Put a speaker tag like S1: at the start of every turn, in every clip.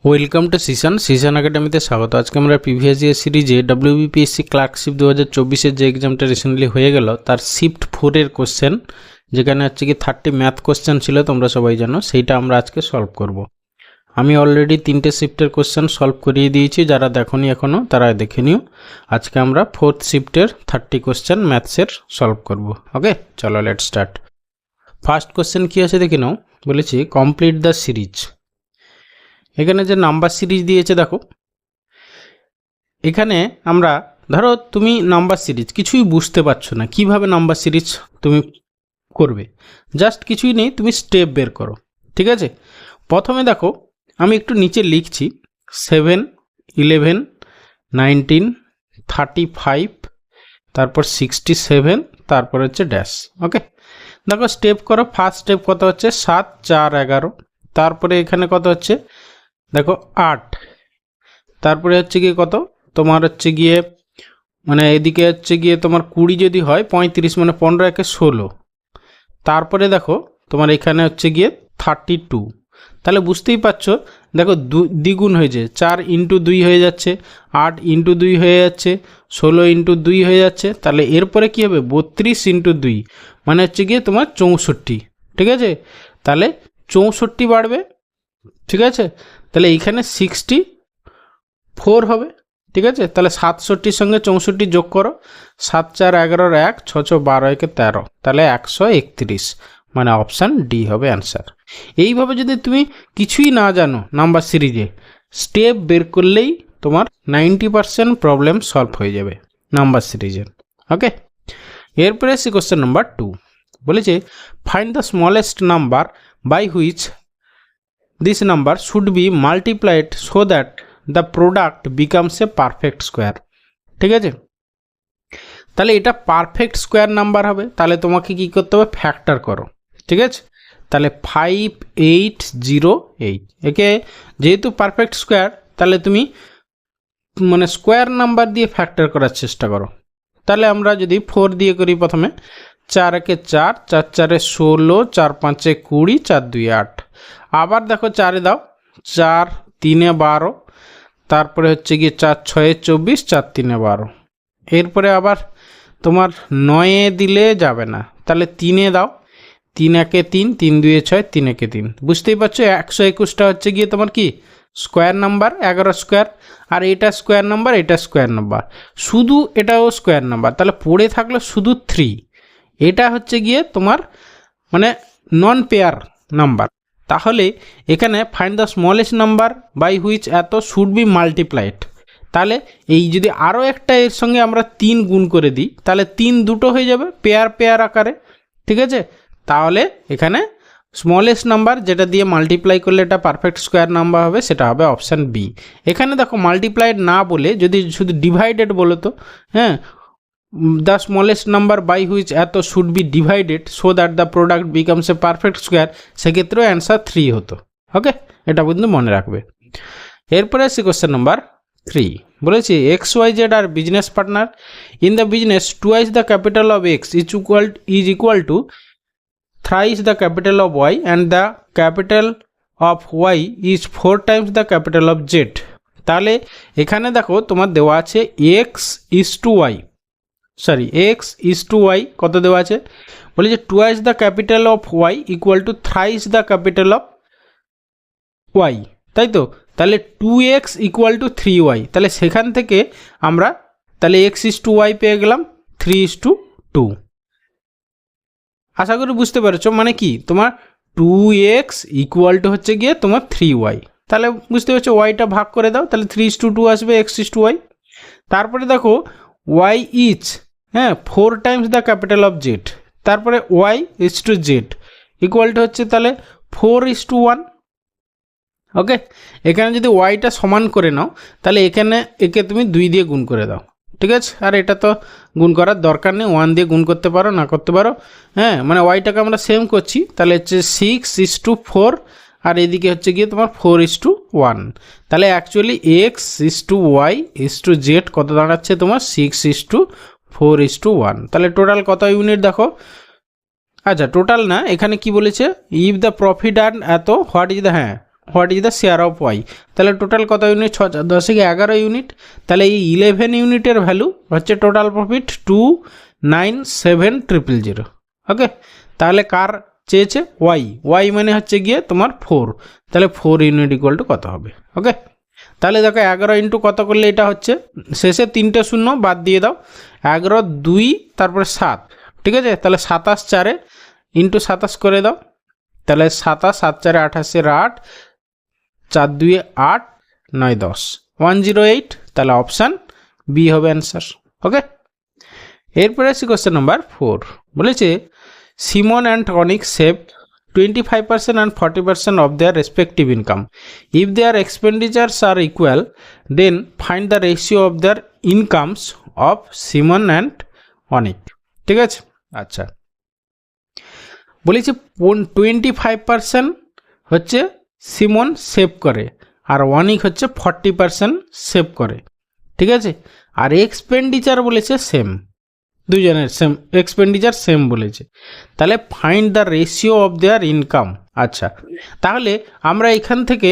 S1: Welcome to season একাডেমিতে স্বাগত। আজকে আমরা প্রিভিয়াস ইয়ার সিরিজে ডব্লিউবিপিএসসি ক্লার্কশিপ 2024-এর যে এক্সামটা রিসেন্টলি হয়ে গেল তার শিফট 4-এর কোশ্চেন, যেখানে হচ্ছে কি 30 ম্যাথ কোশ্চেন ছিল, তোমরা সবাই জানো, সেইটা আমরা আজকে সলভ করব। আমি অলরেডি 3টে শিফটের কোশ্চেন সলভ করিয়ে দিয়েছি, যারা দেখোনি এখনও তারা দেখে নিও। আজকে আমরা 4th শিফটের 30 কোশ্চেন ম্যাথসের সলভ করব। ওকে, চলো লেট স্টার্ট। ফার্স্ট কোশ্চেন কী আছে দেখে নাও। বলেছি কমপ্লিট দ্য সিরিজ। এখানে যে নাম্বার সিরিজ দিয়েছে দেখো, এখানে আমরা ধরো তুমি নাম্বার সিরিজ কিছুই বুঝতে পারছো না, কিভাবে নাম্বার সিরিজ তুমি করবে, জাস্ট কিছুই নেই, তুমি স্টেপ বের করো। ঠিক আছে, প্রথমে দেখো আমি একটু নিচে লিখছি 7, 11, 19, 35, তারপর 67, তারপর হচ্ছে ড্যাশ। ওকে, দেখো স্টেপ করো। ফার্স্ট স্টেপ কত হচ্ছে 7, 4, 11, তারপরে এখানে কত হচ্ছে দেখো 8, তারপরে হচ্ছে গিয়ে কত তোমার হচ্ছে গিয়ে মানে এদিকে হচ্ছে গিয়ে তোমার 20 যদি হয় 35, মানে 15 একে 16, তারপরে দেখো তোমার এখানে হচ্ছে গিয়ে 32। তাহলে বুঝতেই পারছো দেখো দ্বিগুণ হয়েছে, 4 × 2 হয়ে যাচ্ছে, 8 × 2 হয়ে যাচ্ছে, 16 × 2 হয়ে যাচ্ছে। তাহলে এরপরে কী হবে 32 × 2, মানে হচ্ছে গিয়ে তোমার 64। ঠিক আছে, তাহলে 64 বাড়বে। ঠিক আছে, তাহলে এইখানে 64 হবে। ঠিক আছে, তাহলে 67-র সঙ্গে 64 যোগ করো, 7, 4, 11, 1, 6, 6, 12, 1, 13, তাহলে 131, মানে অপশান ডি হবে অ্যান্সার। এইভাবে যদি তুমি কিছুই না জানো নাম্বার সিরিজে, স্টেপ বের করলেই তোমার 90% প্রবলেম সলভ হয়ে যাবে নাম্বার সিরিজে। ওকে, এরপরে এসে কোশ্চেন নাম্বার 2 বলেছে find the smallest number by which this number should be multiplied so that the product becomes a perfect square। ঠিক আছে, তাহলে এটা পারফেক্ট স্কোয়ার নাম্বার হবে, তাহলে তোমাকে কি করতে হবে ফ্যাক্টর করো। ঠিক আছে, তাহলে 5808, একে যেহেতু পারফেক্ট স্কোয়ার তাহলে তুমি মানে স্কোয়ার নাম্বার দিয়ে ফ্যাক্টর করার চেষ্টা করো। তাহলে আমরা যদি 4 দিয়ে করি, প্রথমে 4 একে 4, 4 4 16, 4 5 20, 4 2 8, আবার দেখো 4 দাও, 4 3 12, তারপরে হচ্ছে গিয়ে 4 6 24, 4 3 12, এরপরে আবার তোমার 9 দিলে যাবে না, তাহলে 3 দাও, 3 1 3, 3 2 6, 3 1 3। বুঝতেই পারছো 121টা হচ্ছে গিয়ে তোমার কি স্কোয়ার নাম্বার, 11 স্কোয়ার, আর এটা স্কোয়ার নাম্বার, এটা স্কোয়ার নাম্বার, শুধু এটাও স্কোয়ার নাম্বার, তাহলে পড়ে থাকলো শুধু 3। এটা হচ্ছে গিয়ে তোমার মানে নন পেয়ার নাম্বার। তাহলে এখানে find the smallest number by which এত শুড বি মাল্টিপ্লাইড, তাহলে এই যদি আরও একটা এর সঙ্গে আমরা 3 গুণ করে দিই, তাহলে 3 দুটো হয়ে যাবে পেয়ার পেয়ার আকারে। ঠিক আছে, তাহলে এখানে স্মলেস্ট নাম্বার যেটা দিয়ে মাল্টিপ্লাই করলে এটা পারফেক্ট স্কোয়ার নাম্বার হবে, সেটা হবে অপশান বি। এখানে দেখো মাল্টিপ্লাইড না বলে যদি শুধু ডিভাইডেড বলো তো, হ্যাঁ, the smallest number by which এত should be divided so that the product becomes a perfect square, সেক্ষেত্রেও অ্যান্সার 3 হতো। ওকে, এটা কিন্তু মনে রাখবে। এরপরে আসছি কোশ্চেন নাম্বার 3, বলেছি XYZ আর business partner in the business twice the capital of X is equal to thrice the capital of Y and the capital of Y is 4 times the capital of Z। তাহলে এখানে দেখো তোমার দেওয়া আছে X is to Y, কত দেওয়া আছে বলে যে twice the capital of Y equal to thrice the capital of Y, তাই তো। তাহলে 2X ইকুয়াল টু 3Y, তাহলে সেখান থেকে আমরা তাহলে X is to Y পেয়ে গেলাম 3 is to 2। আশা করি বুঝতে পেরেছো, মানে কি তোমার 2X ইকুয়াল টু হচ্ছে গিয়ে তোমার 3Y, তাহলে বুঝতে পারছো ওয়াইটা ভাগ করে দাও, তাহলে 3 is to 2 আসবে, X is to Y। তারপরে দেখো Y is 4 Times the capital of Z, তারপরে Y is to Z equal to হচ্ছে তাহলে 4 is to 1। ওকে, এখানে যদি ওয়াইটা সমান করে নাও, তাহলে এখানে একে তুমি 2 দিয়ে গুণ করে দাও। ঠিক আছে, আর এটা তো গুণ করার দরকার নেই, 1 দিয়ে গুণ করতে পারো, না করতে পারো, হ্যাঁ, মানে ওয়াইটাকে আমরা সেম করছি, তাহলে হচ্ছে 6 is to 4, আর এদিকে হচ্ছে গিয়ে তোমার 4 is to 1, তাহলে actually X is to Y is to Z কত দাঁড়াচ্ছে তোমার 6 is to 4 is to 1। তাহলে টোটাল কত ইউনিট দেখো, আচ্ছা টোটাল না, এখানে কি বলেছে if the profit earn at what is the what is the share of Y, তাহলে টোটাল কত ইউনিট, 6 4 10 11 ইউনিট, তাহলে এই 11 ইউনিটের ভ্যালু হচ্ছে টোটাল প্রফিট 297,000। ওকে, তাহলে কার চেয়েছে, ওয়াই মানে হচ্ছে গিয়ে তোমার 4, তাহলে 4 ইউনিট ইকুয়াল টু কত হবে। ওকে, তাহলে দেখো 11 ইন্টু কত করলে এটা হচ্ছে, শেষে 3টে শূন্য বাদ দিয়ে দাও, 11 2 তারপরে 7, ঠিক আছে, তাহলে 27 4 ইন্টু 27 করে দাও, তাহলে 27 7 4 28 8 4 2 8 9 10 108, তাহলে অপশান বি হবে অ্যান্সার। ওকে, এরপরে আসি কোশ্চেন নাম্বার 4, বলেছে Simon and tonic save 25% and 40% of their respective income. If their expenditures are equal, then find the ratio of their incomes of Simon and Onik. ঠিক আছে, আচ্ছা, বলেছে 25% হচ্ছে Simon save করে আর অনিক হচ্ছে 40% সেভ করে, ঠিক আছে, আর এক্সপেন্ডিচার বলেছে সেম, দুজনের সেম এক্সপেন্ডিচার সেম বলেছে, তাহলে find the ratio of their income. আচ্ছা, তাহলে আমরা এখান থেকে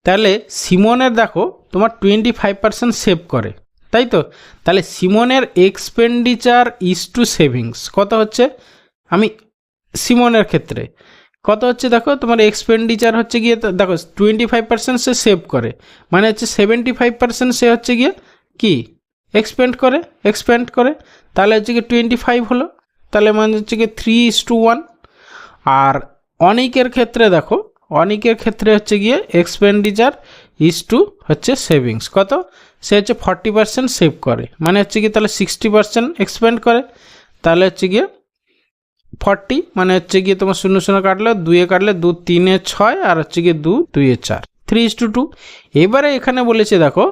S1: তাহলে সিমনের দেখো তোমার 25% সেভ করে, তাই তো, তাহলে সিমনের এক্সপেন্ডিচার ইজ টু সেভিংস কত হচ্ছে, আমি সিমনের ক্ষেত্রে কত হচ্ছে দেখো, তোমার এক্সপেন্ডিচার হচ্ছে গিয়ে দেখো 25% সে সেভ করে, মানে হচ্ছে 75% সে হচ্ছে গিয়ে কি এক্সপেন্ড করে, তাহলে হচ্ছে কি 25 হলো, তাহলে মানে হচ্ছে কি 3:1। আর অনিকের ক্ষেত্রে দেখো, অনিকের ক্ষেত্রে হচ্ছে গিয়ে এক্সপেন্ডিচার ইজ টু হচ্ছে সেভিংস কত, সে হচ্ছে 40% সেভ করে, মানে হচ্ছে কি তাহলে 60% এক্সপেন্ড করে, তাহলে হচ্ছে গিয়ে 40, মানে হচ্ছে গিয়ে তোমার 0 0 কাটলে 2 কাটলে 2 3 6 আর হচ্ছে গিয়ে 2 2 4 3:2। এবারে এখানে বলেছে দেখো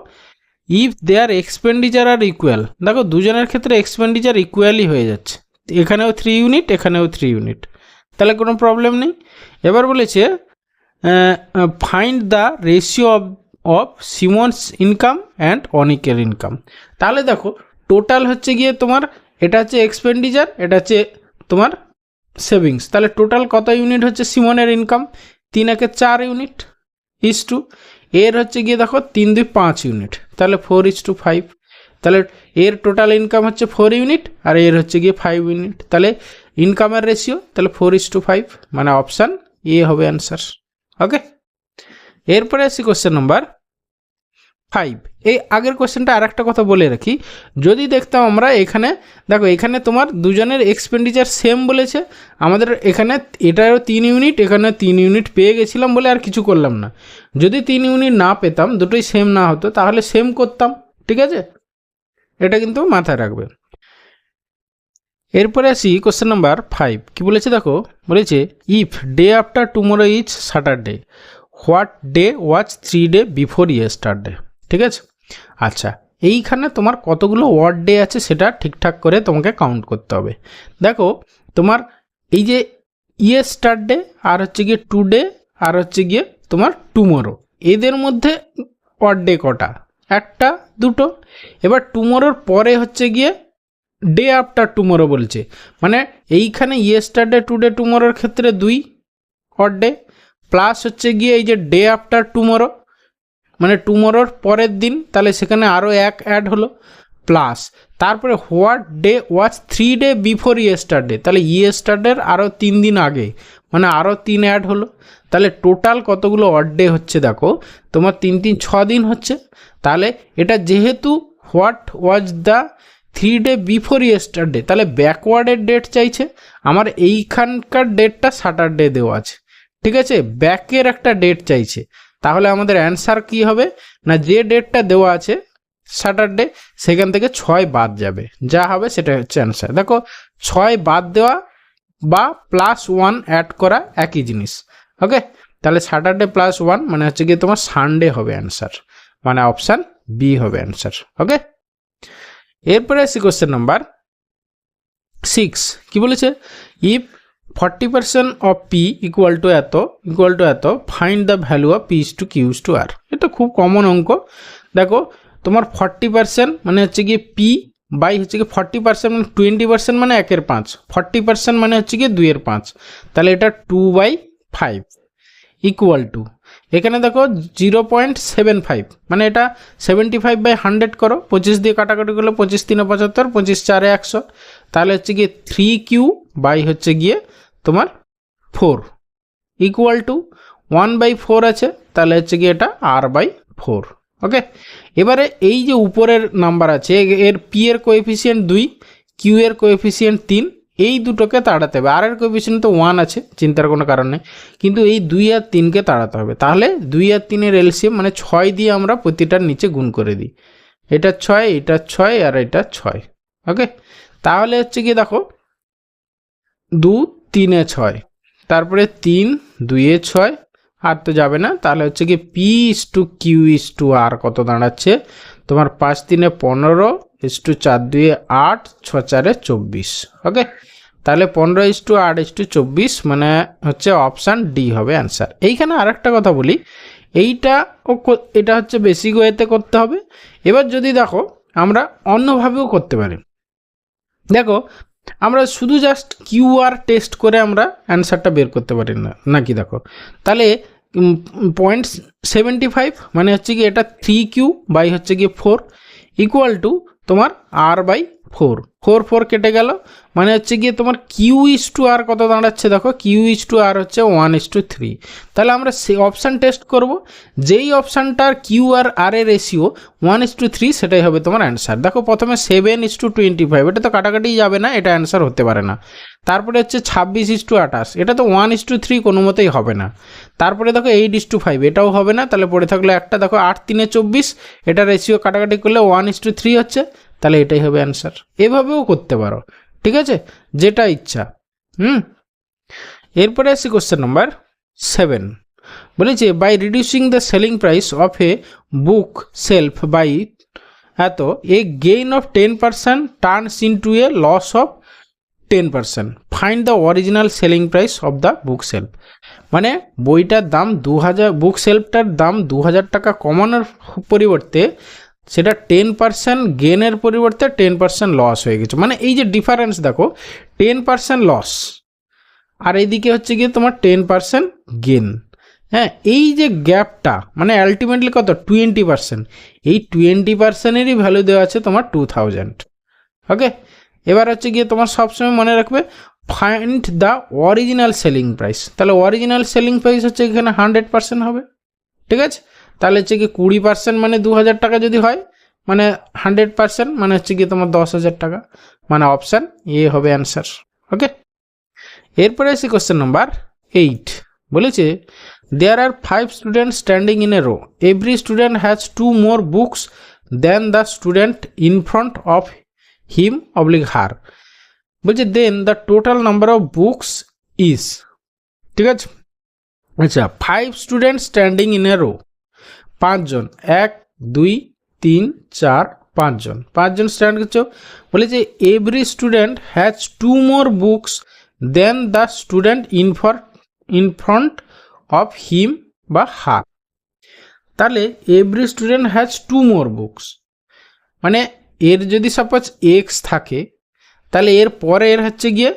S1: if their expenditure are equal, দেখো দুজনের ক্ষেত্রে এক্সপেন্ডিচার ইকুয়ালই হয়ে যাচ্ছে, এখানেও 3 ইউনিট এখানেও 3 ইউনিট, তাহলে কোনো প্রবলেম নেই। এবার বলেছে find the ratio of Simon's income and অনিকের ইনকাম, তাহলে দেখো টোটাল হচ্ছে গিয়ে তোমার এটা হচ্ছে এক্সপেন্ডিচার, এটা হচ্ছে তোমার সেভিংস, তাহলে টোটাল কত ইউনিট হচ্ছে সিমনের ইনকাম, 3 1 4 ইউনিট ইজ টু এর হচ্ছে গিয়ে দেখো 3 2 5 ইউনিট, তাহলে 4:5, তাহলে এর টোটাল ইনকাম হচ্ছে 4 ইউনিট আর এর হচ্ছে গিয়ে 5 ইউনিট, তাহলে ইনকামের রেশিও তাহলে 4:5, মানে অপশান এ হবে অ্যান্সার। ওকে, এরপরে আসি কোশ্চেন নাম্বার 5। এই আগের কোশ্চেনটা আর একটা কথা বলে রাখি, যদি দেখতাম আমরা এখানে দেখো এখানে তোমার দুজনের এক্সপেন্ডিচার সেম বলেছে, আমাদের এখানে এটারও 3 ইউনিট এখানে 3 ইউনিট পেয়ে গেছিলাম বলে আর কিছু করলাম না, যদি 3 ইউনিট না পেতাম দুটোই সেম না হতো তাহলে সেম করতাম, ঠিক আছে, এটা কিন্তু মাথায় রাখবে। এরপরে আসি কোশ্চেন নাম্বার 5, কি বলেছে দেখো, বলেছে if day after tomorrow is Saturday, what day was 3 day before yesterday, ঠিক আছে। আচ্ছা, এইখানে তোমার কতগুলো ওয়ার্ড ডে আছে সেটা ঠিকঠাক করে তোমাকে কাউন্ট করতে হবে। দেখো তোমার এই যে ইয়েস্টারডে আর হচ্ছে গিয়ে টুডে আর হচ্ছে গিয়ে তোমার টুমোরো, এদের মধ্যে ওয়ার্ড ডে কটা, একটা দুটো, এবার টুমোরোর পরে হচ্ছে গিয়ে ডে আফটার টুমোরো বলছে, মানে এইখানে ইয়েস্টারডে টুডে টুমোরোর ক্ষেত্রে 2 ওয়ার্ড ডে, প্লাস হচ্ছে গিয়ে এই যে ডে আফটার টুমোরো মানে টুমোরোর পরের দিন, তাহলে সেখানে আরও 1 অ্যাড হলো, প্লাস তারপরে what day was 3 day before yesterday, তাহলে ইয়েস্টারডের আরও 3 দিন আগে, মানে আরও 3 অ্যাড হলো, তাহলে টোটাল কতগুলো অড ডে হচ্ছে দেখো তোমার 3 3 6 দিন হচ্ছে। তাহলে এটা যেহেতু what was the 3 day before yesterday, তাহলে ব্যাকওয়ার্ডের ডেট চাইছে, আমার এইখানকার ডেটটা স্যাটারডে দেওয়া আছে, ঠিক আছে, ব্যাকের একটা ডেট চাইছে, তাহলে আমাদের অ্যান্সার কি হবে না, যে ডেটটা দেওয়া আছে স্যাটারডে সেখান থেকে 6 বাদ যাবে, যা হবে সেটা হচ্ছে অ্যান্সার। দেখো 6 বাদ দেওয়া বা +1 অ্যাড করা একই জিনিস। ওকে, তাহলে স্যাটারডে +1 মানে হচ্ছে গিয়ে তোমার সানডে হবে অ্যান্সার, মানে অপশান বি হবে অ্যান্সার। ওকে, এরপরে আসি কোশ্চেন নাম্বার 6, কি বলেছে if 40% of P equal to এত find the value of P is to Q is to R. এটা খুব কমন অঙ্ক। দেখো তোমার 40% মানে হচ্ছে গিয়ে পি বাই হচ্ছে গিয়ে 40% মানে 20% মানে 1/5, 40% মানে হচ্ছে গিয়ে 2/5, তাহলে এটা 2/5 ইকুয়াল টু, এখানে দেখো 0.75, মানে এটা 75/100 করো, 25 দিয়ে কাটাকাটি করলে 25 3 75, 25 4 100, তাহলে হচ্ছে গিয়ে 3Q বাই হচ্ছে গিয়ে তোমার 4 ইকুয়াল টু 1/4 আছে, তাহলে হচ্ছে গিয়ে এটা R/4। ওকে, এবারে এই যে উপরের নাম্বার আছে এর P এর কোএফিসিয়েন্ট 2, Q এর কোএফিসিয়েন্ট 3, এই দুটোকে তাড়াতে হবে। আর এর কোএফিসিয়েন্ট তো 1 আছে, চিন্তার কোনো কারণ নেই, কিন্তু এই 2 আর 3কে তাড়াতে হবে। তাহলে 2 আর 3 এর এলসিএম মানে 6 দিয়ে আমরা প্রতিটার নিচে গুণ করে দিই, এটা 6, এটা 6 আর এটা 6। ওকে, তাহলে হচ্ছে গিয়ে দেখো 2 3 এ 6, তারপরে 3 2 এ 6, আর তো যাবে না, তাহলে হচ্ছে কি P/Q/R কত দাঁড়াচ্ছে তোমার 5 3 এ 15, 4 2 এ 8, 6 4 এ 24। ওকে, তাহলে 15/8/24 মানে হচ্ছে অপশান ডি হবে অ্যান্সার। এইখানে আরেকটা কথা বলি, এটা হচ্ছে বেসিক ওয়েতে করতে হবে। এবার যদি দেখো আমরা অন্যভাবেও করতে পারি, দেখো আমরা শুধু জাস্ট কিউআর টেস্ট করে আমরা অ্যান্সারটা বের করতে পারি না নাকি, দেখো তাহলে 0.75 মানে হচ্ছে কি এটা 3Q বাই হচ্ছে গিয়ে 4 ইকুয়াল টু তোমার R/4, 4 কেটে গেল, মানে হচ্ছে গিয়ে তোমার Q/R কত দাঁড়াচ্ছে, দেখো Q/R হচ্ছে 1:3। তাহলে আমরা সেই অপশান টেস্ট করব, যেই অপশানটার Q আর R এর রেশিও 1:3 সেটাই হবে তোমার অ্যান্সার। দেখো প্রথমে 7:25, এটা তো কাটাকাটি যাবে না, এটা অ্যান্সার হতে পারে না। তারপরে হচ্ছে 26:28, এটা তো 1:3 কোনো মতেই হবে না। তারপরে দেখো 8:5, এটাও হবে না, তাহলে পড়ে থাকলো একটা, দেখো 8 3 এ 24, এটা রেশিও কাটাকাটি করলে 1:3 হচ্ছে, তাহলে এটাই হবে অ্যান্সার। এভাবেও করতে পারো, ঠিক আছে, যেটা ইচ্ছা। এরপরে আসি কোশ্চেন নাম্বার 7, বলেছে by reducing the selling price of a book shelf by এত a gain of 10% turns into a loss of 10%, find the original selling price of the book shelf. মানে বইটার দাম 2000, বুক সেলফটার দাম 2000 টাকা কমানোর পরিবর্তে সেটা 10% গেনের পরিবর্তে 10% লস হয়ে গেছে। মানে এই যে ডিফারেন্স দেখো, 10% লস আর এইদিকে হচ্ছে গিয়ে তোমার 10% গেন। হ্যাঁ, এই যে গ্যাপটা মানে আলটিমেটলি কত 20%, এই 20%এরই ভ্যালু দেওয়া আছে তোমার 2000। ওকে, এবার হচ্ছে গিয়ে তোমার সবসময় মনে রাখবে find the original selling price. তাহলে অরিজিনাল সেলিং প্রাইস হচ্ছে এখানে 100% হবে, ঠিক আছে। তাহলে হচ্ছে কি 20% মানে 2000 টাকা যদি হয়, মানে 100% মানে হচ্ছে কি তোমার 10,000 টাকা, মানে অপশান এ হবে অ্যান্সার। ওকে, এরপরে আসি কোশ্চেন নাম্বার 8, বলেছে there are 5 students standing in a row, every student has 2 more books than the student in front of him / her, বলছে then the total number of books is, ঠিক আছে। আচ্ছা, 5 student standing in a row, 5 জন, 1 2 3 4 5 জন, 5 জন stand করছো, বলেছে every student has 2 more books than the student in front of হিম বা হার। তাহলে every student has 2 more books, মানে এর যদি সাপোজ এক্স থাকে, তাহলে এর পরে এর হচ্ছে গিয়ে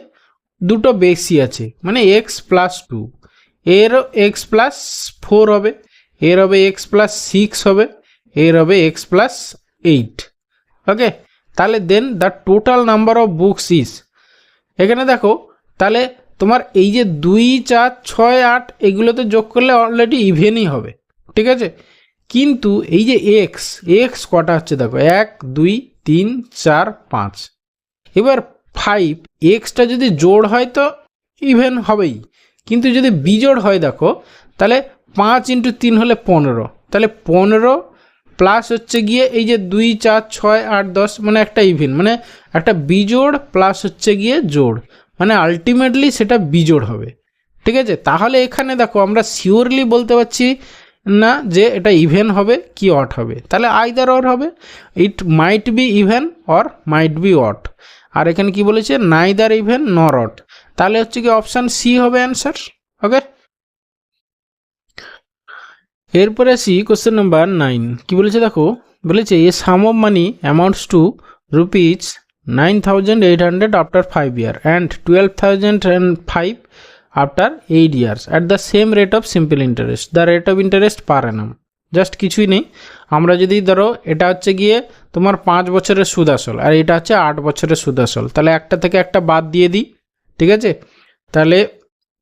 S1: দুটো বেশি আছে, মানে x+2, এরও x+4 হবে, এর হবে x+6 হবে, এর হবে x+8। ওকে, তাহলে then the total number of books is, এখানে দেখো তাহলে তোমার এই যে 2 4 6 8 এগুলোতে যোগ করলে অলরেডি ইভেনই হবে, ঠিক আছে। কিন্তু এই যে এক্স কটা হচ্ছে দেখো 1 2 3 4 5, এবার 5 এক্সটা যদি জোড় হয় তো ইভেন হবেই, কিন্তু যদি বিজোড় হয় দেখো তাহলে 5 × 3 হলে 15, তাহলে 15 প্লাস হচ্ছে গিয়ে এই যে 2 4 6 8 10 মানে একটা ইভেন, মানে একটা বিজোড় প্লাস হচ্ছে গিয়ে জোড়, মানে আলটিমেটলি সেটা বিজোড় হবে, ঠিক আছে। তাহলে এখানে দেখো আমরা শিওরলি বলতে পারছি না যে এটা ইভেন হবে কি অড হবে, তাহলে আইদার অর হবে, it might be even or might be odd. আর এখানে কি বলেছে নাইদার ইভেন নর অড, তাহলে হচ্ছে কি অপশান সি হবে অ্যান্সার। ওকে, এরপরে আসি কোশ্চেন নাম্বার 9, কি বলেছে দেখো, বলেছে a sum of money amounts to ₹9,800 after 5 years and 12,005 after 8 years at the same rate of simple interest, the rate of interest per annum. Just কিছুই নেই, আমরা যদি ধরো এটা হচ্ছে গিয়ে তোমার 5 বছরের সুদ আসল আর এটা হচ্ছে 8 বছরের সুদ আসল, তাহলে একটা থেকে একটা বাদ দিয়ে দিই, ঠিক আছে? তাহলে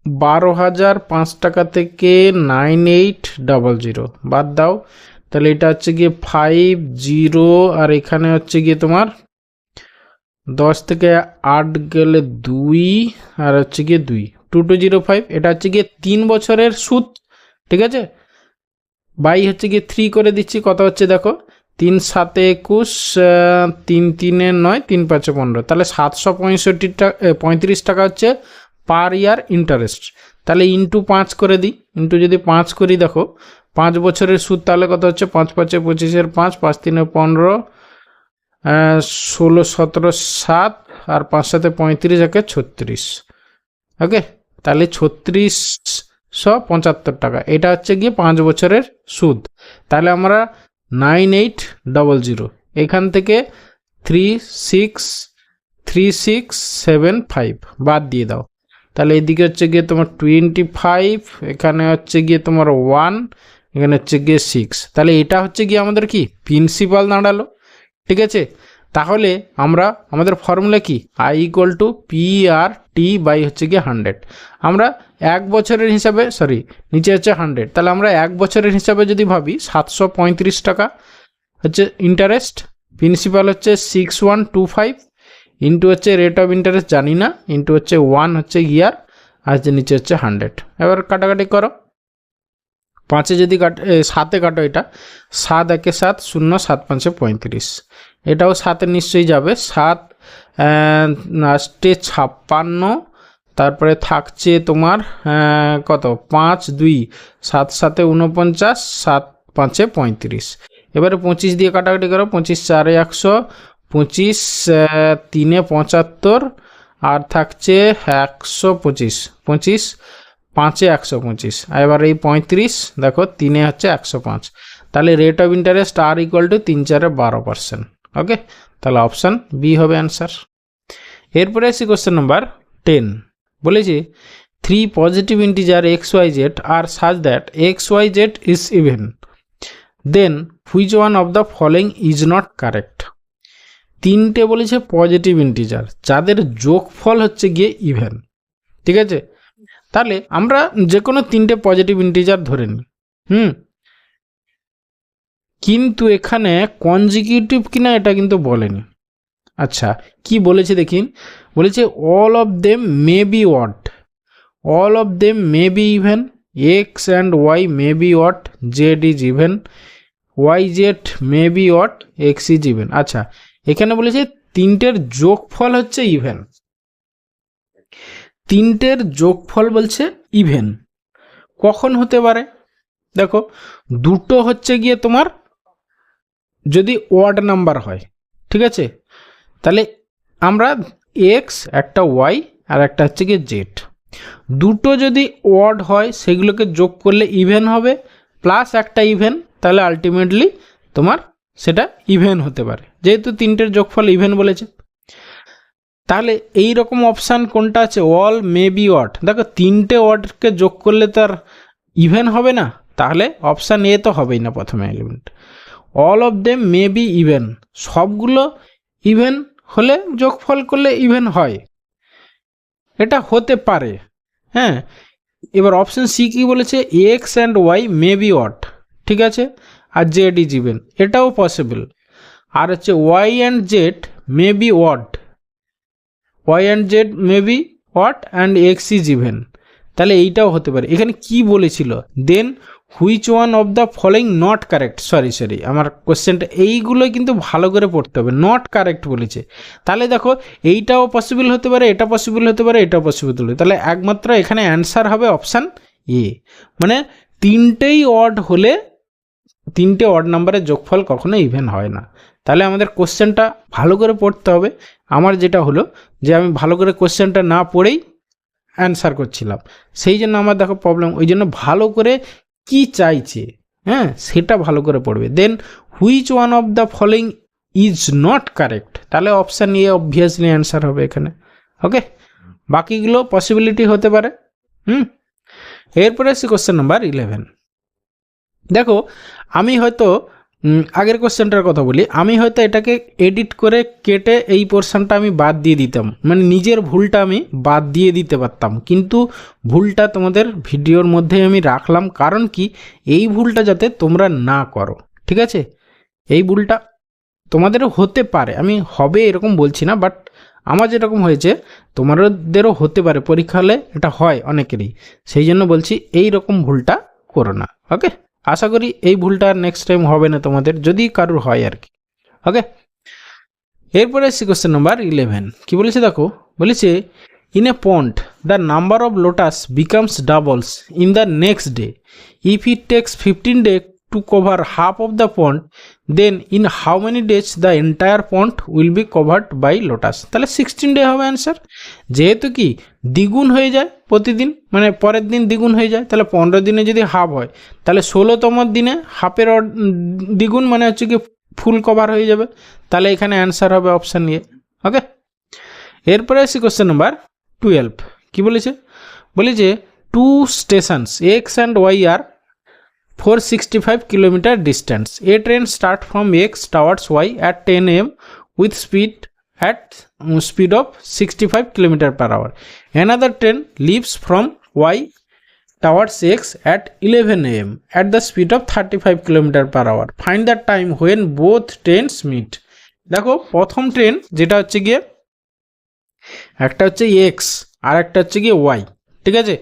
S1: 12,005 টাকা থেকে 9800 বাদ দাও, তাহলে এটা হচ্ছে গিয়ে 50 আর এখানে হচ্ছে গিয়ে তোমার 10 থেকে 8 গেলে 2 আর হচ্ছে গিয়ে 2205, এটা হচ্ছে গিয়ে 3 বছরের সুদ, ঠিক আছে? বাই হচ্ছে গিয়ে 3 করে দিচ্ছি, কত হচ্ছে দেখো 3 7 21, 3 3 9, 3 5 15, তাহলে 735 টাকা হচ্ছে পার ইয়ার ইন্টারেস্ট। তাহলে ইন্টু 5 করে দিই, ইন্টু যদি 5 করি দেখো 5 বছরের সুদ তাহলে কত হচ্ছে 5 5 25 5, 5 3 15, 16 17 7 আর 5 7 35 একে 36, ওকে? তাহলে 3675 টাকা, এটা হচ্ছে গিয়ে 5 বছরের সুদ। তাহলে আমরা 9800 এখান থেকে 363675 বাদ দিয়ে দাও, তাহলে এদিকে হচ্ছে গিয়ে তোমার 25, এখানে হচ্ছে গিয়ে তোমার 1, এখানে হচ্ছে গিয়ে 6, তাহলে এটা হচ্ছে গিয়ে আমাদের কি প্রিন্সিপাল দাঁড়ালো, ঠিক আছে? তাহলে আমরা আমাদের ফর্মুলা কি I = PRT বাই হচ্ছে গিয়ে 100, আমরা 1 বছরের হিসাবে নিচে হচ্ছে 100, তাহলে আমরা 1 বছরের হিসাবে যদি ভাবি 735 টাকা হচ্ছে ইন্টারেস্ট, প্রিন্সিপাল হচ্ছে 6125, ইন্টু হচ্ছে রেট অফ ইন্টারেস্ট জানি না, ইন্টু হচ্ছে 1 হচ্ছে ইয়ার, আর যে নিচে হচ্ছে 100। এবার কাটাকাটি করো, 5-এ যদি 7-এ কাটো, এটা 7 1 7 0 7 5 35, এটাও 7-এ নিশ্চয়ই যাবে, 7 আসতে 56, তারপরে থাকছে তোমার কত 5 2 7 7 49, 7 5 35, এবারে 25 দিয়ে কাটাকাটি করো, 25 4 100, 25 3 75 আর থাকছে 125, 25 5 125, এবার এই 35 দেখো 3 হচ্ছে 105, তাহলে রেট অফ ইন্টারেস্ট R = 3 4 12%, ওকে? তাহলে অপশান বি হবে অ্যান্সার। এরপরে আসি কোশ্চেন নাম্বার 10, বলেছি 3 positive integer XYZ are such that XYZ is even, then which one of the following is not correct? 3টে বলেছে পজিটিভ ইন্টিজার যাদের যোগফল হচ্ছে গিয়ে ইভেন, ঠিক আছে? তাহলে আমরা যে কোনো 3টে পজিটিভ ইন্টিজার ধরে নিই, কিন্তু এখানে কনজিকিউটিভ কিনা এটা কিন্তু বলেনি। আচ্ছা কি বলেছে দেখিন, বলেছে all of them may be odd, all of them may be even, X and Y may be odd, Z is even, Y Z may be odd, X is even. আচ্ছা এখানে বলেছে 3টের যোগফল হচ্ছে ইভেন, 3টের যোগফল বলছে ইভেন, কখন হতে পারে? দেখো দুটো হচ্ছে গিয়ে তোমার যদি ওয়াড নাম্বার হয়, ঠিক আছে? তাহলে আমরা এক্স একটা ওয়াই আর একটা হচ্ছে গিয়ে জেড, দুটো যদি ওয়াড হয় সেগুলোকে যোগ করলে ইভেন হবে, প্লাস একটা ইভেন, তাহলে আলটিমেটলি তোমার সেটা ইভেন হতে পারে, যেহেতু 3টের যোগফল ইভেন বলেছে। তাহলে এই রকম অপশান কোনটা আছে? অল মে বি ওয়াট, দেখো 3টে ওয়ার্ডকে যোগ করলে তার ইভেন হবে না, তাহলে অপশান এ তো হবেই না প্রথমে element. All of them may be even, সবগুলো ইভেন হলে যোগফল করলে ইভেন হয়, এটা হতে পারে, হ্যাঁ। এবার অপশান সি কি বলেছে? X and Y may be odd, ঠিক আছে, আর জেড ইজ ইভেন, এটাও পসিবল। আর হচ্ছে Y and Z may be odd, Y and Z may be odd and X is even, তাহলে এইটাও হতে পারে। এখানে কি বলেছিল? Then which one of the following not correct, sorry আমার কোশ্চেনটা এইগুলোই কিন্তু ভালো করে পড়তে হবে, নট কারেক্ট বলেছে। তাহলে দেখো এইটাও পসিবল হতে পারে, এটা পসিবল হতে পারে, এটাও পসিবল হতে পারে, তাহলে একমাত্র এখানে অ্যান্সার হবে অপশান এ, মানে 3টেই অড হলে 3টে অড নাম্বারের যোগফল কখনো ইভেন হয় না। তাহলে আমাদের কোশ্চেনটা ভালো করে পড়তে হবে। আমার যেটা হলো যে আমি ভালো করে কোশ্চেনটা না পড়েই অ্যান্সার করছিলাম, সেই জন্য আমার দেখো প্রবলেম, ওই জন্য ভালো করে কি চাইছে, হ্যাঁ, সেটা ভালো করে পড়বে। Then which one of the following is not correct, তাহলে অপশান এ অবভিয়াসলি অ্যান্সার হবে এখানে, ওকে। বাকিগুলো পসিবিলিটি হতে পারে, এরপরে আসছি কোশ্চেন নাম্বার 11। দেখো আমি হয়তো আগের কোশ্চেনটার কথা বলি, আমি হয়তো এটাকে এডিট করে কেটে এই পোর্শনটা আমি বাদ দিয়ে দিতাম, মানে নিজের ভুলটা আমি বাদ দিয়ে দিতে পারতাম, কিন্তু ভুলটা তোমাদের ভিডিওর মধ্যে আমি রাখলাম, কারণ কি এই ভুলটা যাতে তোমরা না করো, ঠিক আছে? এই ভুলটা তোমাদেরও হতে পারে, আমি হবে এরকম বলছি না, বাট আমার যেরকম হয়েছে তোমাদেরও হতে পারে, পরীক্ষা হলে এটা হয় অনেকেরই, সেই জন্য বলছি এই রকম ভুলটা করো না। ওকে, আশা করি এই ভুলটা নেক্সট টাইম হবে না তোমাদের, যদি কারোর হয় আর কি। ওকে, এরপরে আসছি কোশ্চেন নাম্বার 11। কি বলেছে দেখো, বলেছে in a pond the number of lotus becomes doubles in the next day if it takes 15 day to cover half of the pond, then in how many days the entire pond will be covered by lotus? তাহলে 16 day হবে answer. যেহেতু কি দ্বিগুণ হয়ে যায় প্রতিদিন, মানে পরের দিন দ্বিগুণ হয়ে যায়, তাহলে 15 দিনে যদি হাফ হয় তাহলে 16তম দিনে হাফের দ্বিগুণ, মানে হচ্ছে কি ফুল কভার হয়ে যাবে, তাহলে এখানে অ্যান্সার হবে অপশান এ। ওকে, এরপরে আসি কোশ্চেন নাম্বার 12। কি বলেছে, বলেছে two stations X and Y are 465 kilometer distance. A train start from X towards Y at 10 am with speed of 65 km per hour. Another train leaves from Y towards X at 11 am at the speed of 35 km per hour. Find the time when both trains meet. দেখো প্রথম train যেটা হচ্ছে গিয়ে একটা হচ্ছে x আর একটা হচ্ছে গিয়ে ওয়াই, ঠিক আছে?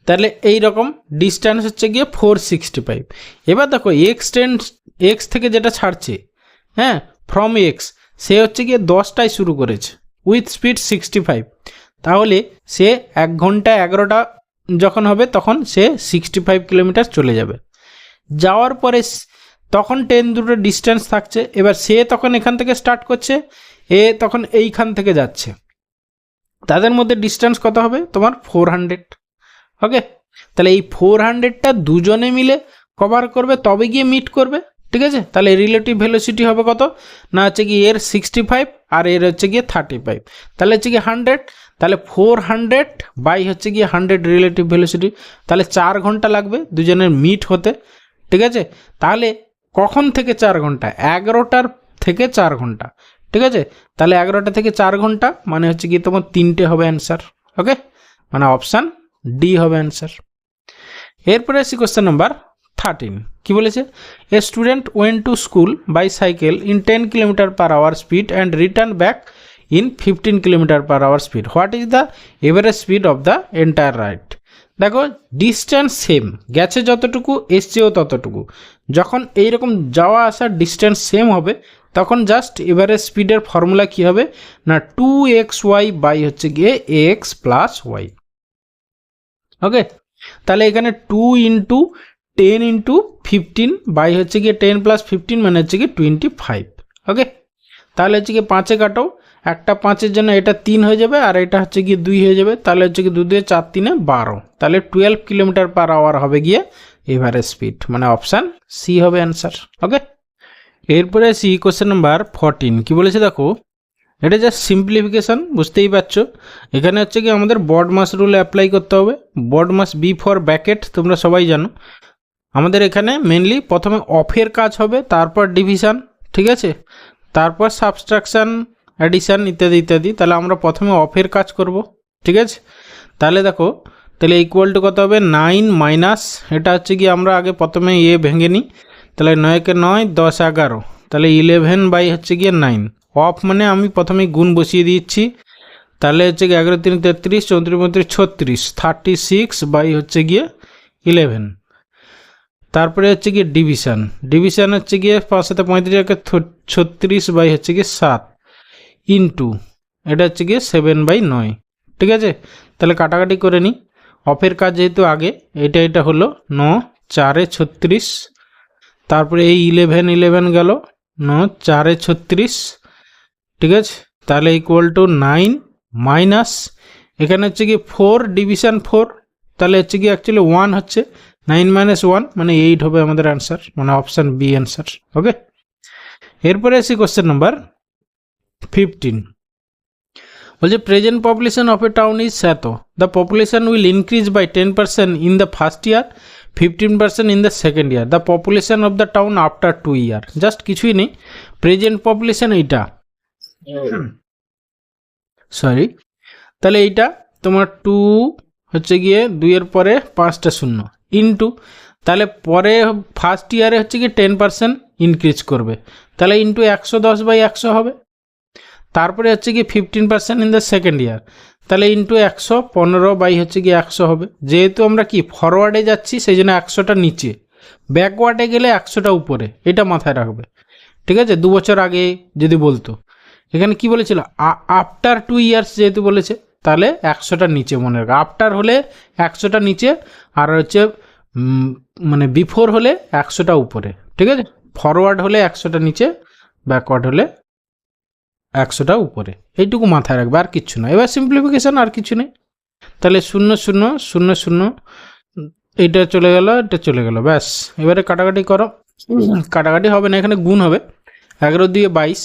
S1: তাহলে এই রকম ডিস্টেন্স হচ্ছে গিয়ে 465। এবার দেখো এক্স থেকে যেটা ছাড়ছে, হ্যাঁ, ফ্রম এক্স, সে হচ্ছে গিয়ে 10টায় শুরু করেছে উইথ স্পিড 65, তাহলে সে 1 ঘন্টা 11টা যখন হবে তখন সে 65 কিলোমিটার চলে যাবে। যাওয়ার পরে তখন ট্রেন দুটো ডিস্টেন্স থাকছে, এবার সে তখন এখান থেকে স্টার্ট করছে, এ তখন এইখান থেকে যাচ্ছে, তাদের মধ্যে ডিস্টেন্স কত হবে তোমার 400। ওকে, তাহলে এই 400টা দুজনে মিলে কভার করবে, তবে গিয়ে মিট করবে, ঠিক আছে? তাহলে রিলেটিভ ভেলোসিটি হবে কত না, হচ্ছে কি এর 65 আর এর হচ্ছে গিয়ে 35, তাহলে হচ্ছে কি 100, তাহলে 400 বাই হচ্ছে গিয়ে 100 রিলেটিভ ভেলোসিটি, তাহলে 4 ঘন্টা লাগবে দুজনের মিট হতে, ঠিক আছে? তাহলে কখন থেকে 4 ঘন্টা, 11টার থেকে 4 ঘন্টা, ঠিক আছে? তাহলে 11টা থেকে 4 ঘন্টা মানে হচ্ছে কি তোমার 3টে হবে অ্যান্সার। ওকে, মানে অপশান ডি হবে অ্যান্সার। এরপরে আসি কোশ্চেন নাম্বার 13। কি বলেছে, a student went to school by cycle in 10 kilometre per hour speed and return back in 15 kilometre per hour speed. What is the average speed of the entire ride? দেখো distance same, গেছে যতটুকু এসছেও ততটুকু, যখন এইরকম যাওয়া আসার distance same হবে তখন জাস্ট এভারেজ স্পিডের ফর্মুলা কী হবে না 2xy বাই হচ্ছে গিয়ে এক্স প্লাস ওয়াই। ওকে, তাহলে এখানে 2 × 10 × 15 বাই হচ্ছে গিয়ে 10 + 15 মানে হচ্ছে গিয়ে 25। ওকে, তাহলে হচ্ছে গিয়ে 5-এ কাটো, একটা 5-এর জন্য এটা 3 হয়ে যাবে আর এটা হচ্ছে গিয়ে 2 হয়ে যাবে, তাহলে হচ্ছে কি 2 × 4 = 12, তাহলে 12 কিলোমিটার পার আওয়ার হবে গিয়ে এভারেজ স্পিড, মানে অপশান সি হবে অ্যান্সার। ওকে, এরপরে আসি কোশ্চেন নাম্বার 14। কি বলেছে দেখো, এটা জাস্ট সিম্পলিফিকেশান, বুঝতেই পারছো। এখানে হচ্ছে কি আমাদের বড মাস রুল অ্যাপ্লাই করতে হবে। বড মাস বি ফর ব্র্যাকেট তোমরা সবাই জানো। আমাদের এখানে মেনলি প্রথমে অফের কাজ হবে, তারপর ডিভিশন, ঠিক আছে, তারপর সাবট্রাকশান, অ্যাডিশান ইত্যাদি ইত্যাদি। তাহলে আমরা প্রথমে অফের কাজ করব, ঠিক আছে? তাহলে দেখো, তাহলে ইকুয়াল টু কত হবে 9 মাইনাস, এটা হচ্ছে কি আমরা আগে প্রথমে ভেঙে নিই, তাহলে 9-কে 9, 10 11, তাহলে 11 বাই হচ্ছে গিয়ে 9। অফ মানে আমি প্রথমে গুণ বসিয়ে দিচ্ছি, তাহলে হচ্ছে গিয়ে 11 × 3 = 33, 34 × 36, 36 বাই হচ্ছে গিয়ে 11। তারপরে হচ্ছে গিয়ে ডিভিশন হচ্ছে গিয়ে 5 × 7 = 35, 36 বাই হচ্ছে গিয়ে 7 ইন্টু এটা হচ্ছে গিয়ে 7/9, ঠিক আছে? তাহলে কাটাকাটি করে নিই, অফের কাজ যেহেতু আগে, এটা হলো 9 4 × 36, তারপরে এই 11 গেল 9 4 × 36, ঠিক আছে? তাহলে ইকুয়াল টু 9 মাইনাস এখানে হচ্ছে কি 4 ডিভিশন 4, তাহলে হচ্ছে কি অ্যাকচুয়ালি 1 হচ্ছে, 9 - 1 মানে 8 হবে আমাদের অ্যান্সার, মানে অপশান বি অ্যান্সার। ওকে, এরপরে আসি কোশ্চেন নাম্বার 15। বলছে present population of a town is এত, the population will increase by 10% in the first year, 15% in the second year, the population of the town after 2 year. Just কিছুই নেই, present population এইটা, sorry, তাহলে এইটা তোমার 2 হচ্ছে গিয়ে 2-এর পরে 5টা শূন্য ইন্টু, তাহলে পরে ফার্স্ট ইয়ারে হচ্ছে গিয়ে 10% ইনক্রিজ করবে, তাহলে ইন্টু 110/100 হবে। তারপরে হচ্ছে গিয়ে 15% ইন দ্য সেকেন্ড ইয়ার, তাহলে ইন্টু 115 হচ্ছে গিয়ে 100 হবে। যেহেতু আমরা কি ফরওয়ার্ডে যাচ্ছি সেই জন্য 100টা নিচে, ব্যাকওয়ার্ডে গেলে 100টা উপরে, এটা মাথায় রাখবে। ঠিক আছে, 2 বছর আগে যদি বলতো, এখানে কি বলেছিল আফটার 2 ইয়ার্স যেহেতু বলেছে, তাহলে 100টা নিচে মনে রাখবে। আফটার হলে 100টা নিচে, আর হচ্ছে মানে বিফোর হলে 100টা উপরে। ঠিক আছে, ফরওয়ার্ড হলে 100টা নিচে, ব্যাকওয়ার্ড হলে 100টা উপরে, এইটুকু মাথায় রাখবে, আর কিচ্ছু না। এবার সিম্পলিফিকেশন, আর কিছু নেই। তাহলে 0 0 0 0 এইটা চলে গেল, এটা চলে গেল, ব্যাস। এবারে কাটাকাটি করো, কাটাকাটি হবে না, এখানে গুণ হবে। 11 দিয়ে 22।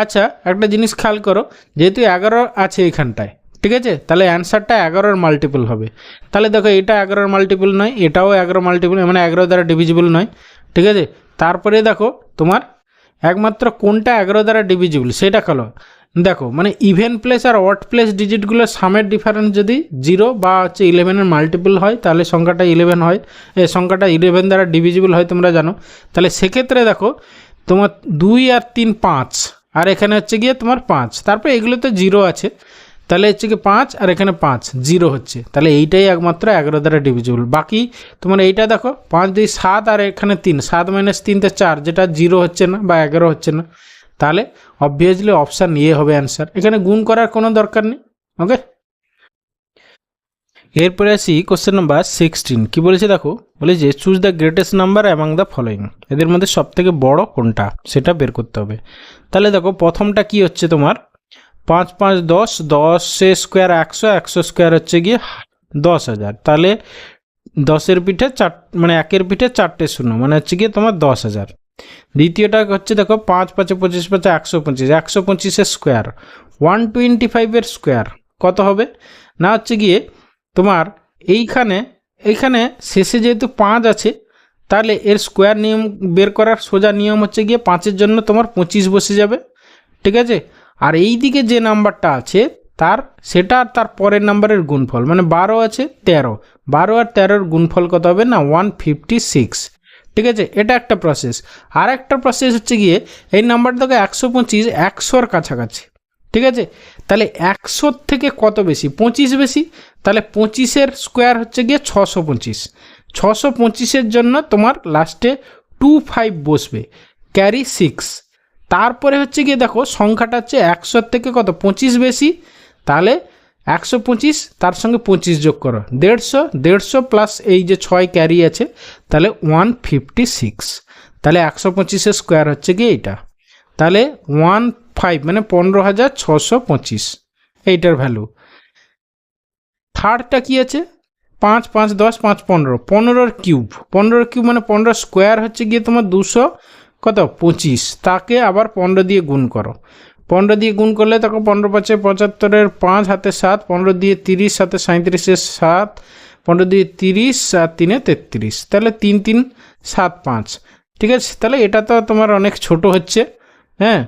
S1: আচ্ছা, একটা জিনিস খেয়াল করো, যেহেতু 11 আছে এখানটায়, ঠিক আছে, তাহলে অ্যান্সারটা 11-এর মাল্টিপল হবে। তাহলে দেখো, এটা 11-এর মাল্টিপল নয়, এটাও 11 মাল্টিপল, মানে 11 দ্বারা ডিভিজিবল নয়। ঠিক আছে, তারপরে দেখো তোমার একমাত্র কোনটা 11 দ্বারা ডিভিজিবল সেটা খেলো। দেখো, মানে ইভেন প্লেস আর অড প্লেস ডিজিটগুলোর সামের ডিফারেন্স যদি 0 বা হচ্ছে 11-এর মাল্টিপল হয়, তাহলে সংখ্যাটা 11 হয়, সংখ্যাটা 11 দ্বারা ডিভিজিবল হয়, তোমরা জানো। তাহলে সেক্ষেত্রে দেখো তোমার 2 আর 3 5, আর এখানে হচ্ছে গিয়ে তোমার 5, তারপরে এগুলোতে 0 আছে, তাহলে হচ্ছে কি 5 আর এখানে 5, 0 হচ্ছে, তাহলে এইটাই একমাত্র 11 দ্বারা ডিভিজিবল। বাকি তোমার এইটা দেখো 5 2 7 আর এখানে 3, 7 - 3 তে 4, যেটা 0 হচ্ছে না বা 11 হচ্ছে না, তাহলে অবভিয়াসলি অপশান এ হবে অ্যান্সার। এখানে গুণ করার কোনো দরকার নেই। ওকে, এরপরে আসি কোশ্চেন নাম্বার 16। কি বলেছে দেখো, বলে যে choose the greatest number among the following, এদের মধ্যে সব থেকে বড় কোনটা সেটা বের করতে হবে। তাহলে দেখো প্রথমটা কি হচ্ছে তোমার 5 5 10, 10 স্কোয়ার 100, 100 স্কোয়ার হচ্ছে গিয়ে 10,000, তাহলে 10-এর পিঠে 4, মানে 1-এর পিঠে 4টে শূন্য, মানে হচ্ছে গিয়ে তোমার 10,000। দ্বিতীয়টা হচ্ছে দেখো 5 5 25 5 125, 125-এর স্কোয়ার 125-এর স্কোয়ার কত হবে না, হচ্ছে গিয়ে তোমার এইখানে শেষে যেহেতু 5 আছে, তাহলে এর স্কোয়ার নিয়ম বের করার সোজা নিয়ম হচ্ছে গিয়ে 5-এর জন্য তোমার 25 বসে যাবে। ঠিক আছে, আর এই দিকে যে নাম্বারটা আছে সেটা আর তার পরের নাম্বারের গুণফল, মানে 12 আছে 13, 12 আর 13-এর গুণফল কত হবে না 156। ঠিক আছে, এটা একটা প্রসেস। আর একটা প্রসেস হচ্ছে গিয়ে এই নাম্বারটা দেখো 125 100-র কাছাকাছি। ঠিক আছে, তাহলে 100 থেকে কত বেশি, 25 বেশি, তাহলে 25-এর স্কোয়ার হচ্ছে গিয়ে 625, 625-এর জন্য তোমার লাস্টে 25 বসবে, ক্যারি 6। তারপরে হচ্ছে গিয়ে দেখো সংখ্যাটা হচ্ছে 100 থেকে কত 25 বেশি, তাহলে 125, তার সঙ্গে 25 যোগ করো 150, 150 প্লাস এই যে 6 ক্যারি আছে, তাহলে 156। তাহলে 125-এর স্কোয়ার হচ্ছে গিয়ে এইটা, তাহলে 15 মানে 15,625 এইটার ভ্যালু। থার্ডটা কি আছে 5 5 10 5 15, 15-এর কিউব, 15-এর কিউব মানে 15 স্কোয়ার হচ্ছে গিয়ে তোমার 200 কত 25, তাকে আবার 15 দিয়ে গুণ করো, 15 দিয়ে গুণ করলে তখন 15 5 75-এর 5 হাতে 7, 15 দিয়ে 30 সাথে 37-এর 7, 15 দিয়ে 30 আর 3-এ 33, তাহলে 3 3 7 5। ঠিক আছে, তাহলে এটা তো তোমার অনেক ছোট হচ্ছে। হ্যাঁ,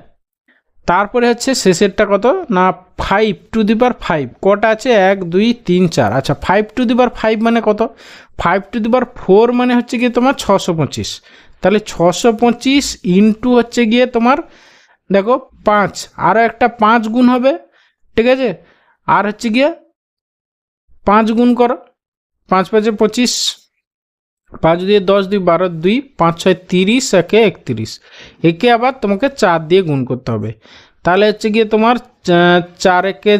S1: তারপরে হচ্ছে শেষেরটা কত না 5 টু দি পাওয়ার 5, কটা আছে 1 2 3 4, আচ্ছা 5 টু দি পাওয়ার 5 মানে কত, 5 টু দি পাওয়ার 4 মানে হচ্ছে গিয়ে তোমার 625, তাহলে 625 ইন্টু হচ্ছে গিয়ে তোমার দেখো 5, আরও একটা 5 গুণ হবে। ঠিক আছে, আর হচ্ছে গিয়ে 5 গুণ করো, 5 5 25, 5 দিয়ে 10 2 12 2 5 6 30, একে 31, একে আবার তোমাকে 4 দিয়ে গুণ করতে হবে, তাহলে হচ্ছে গিয়ে তোমার 4 একে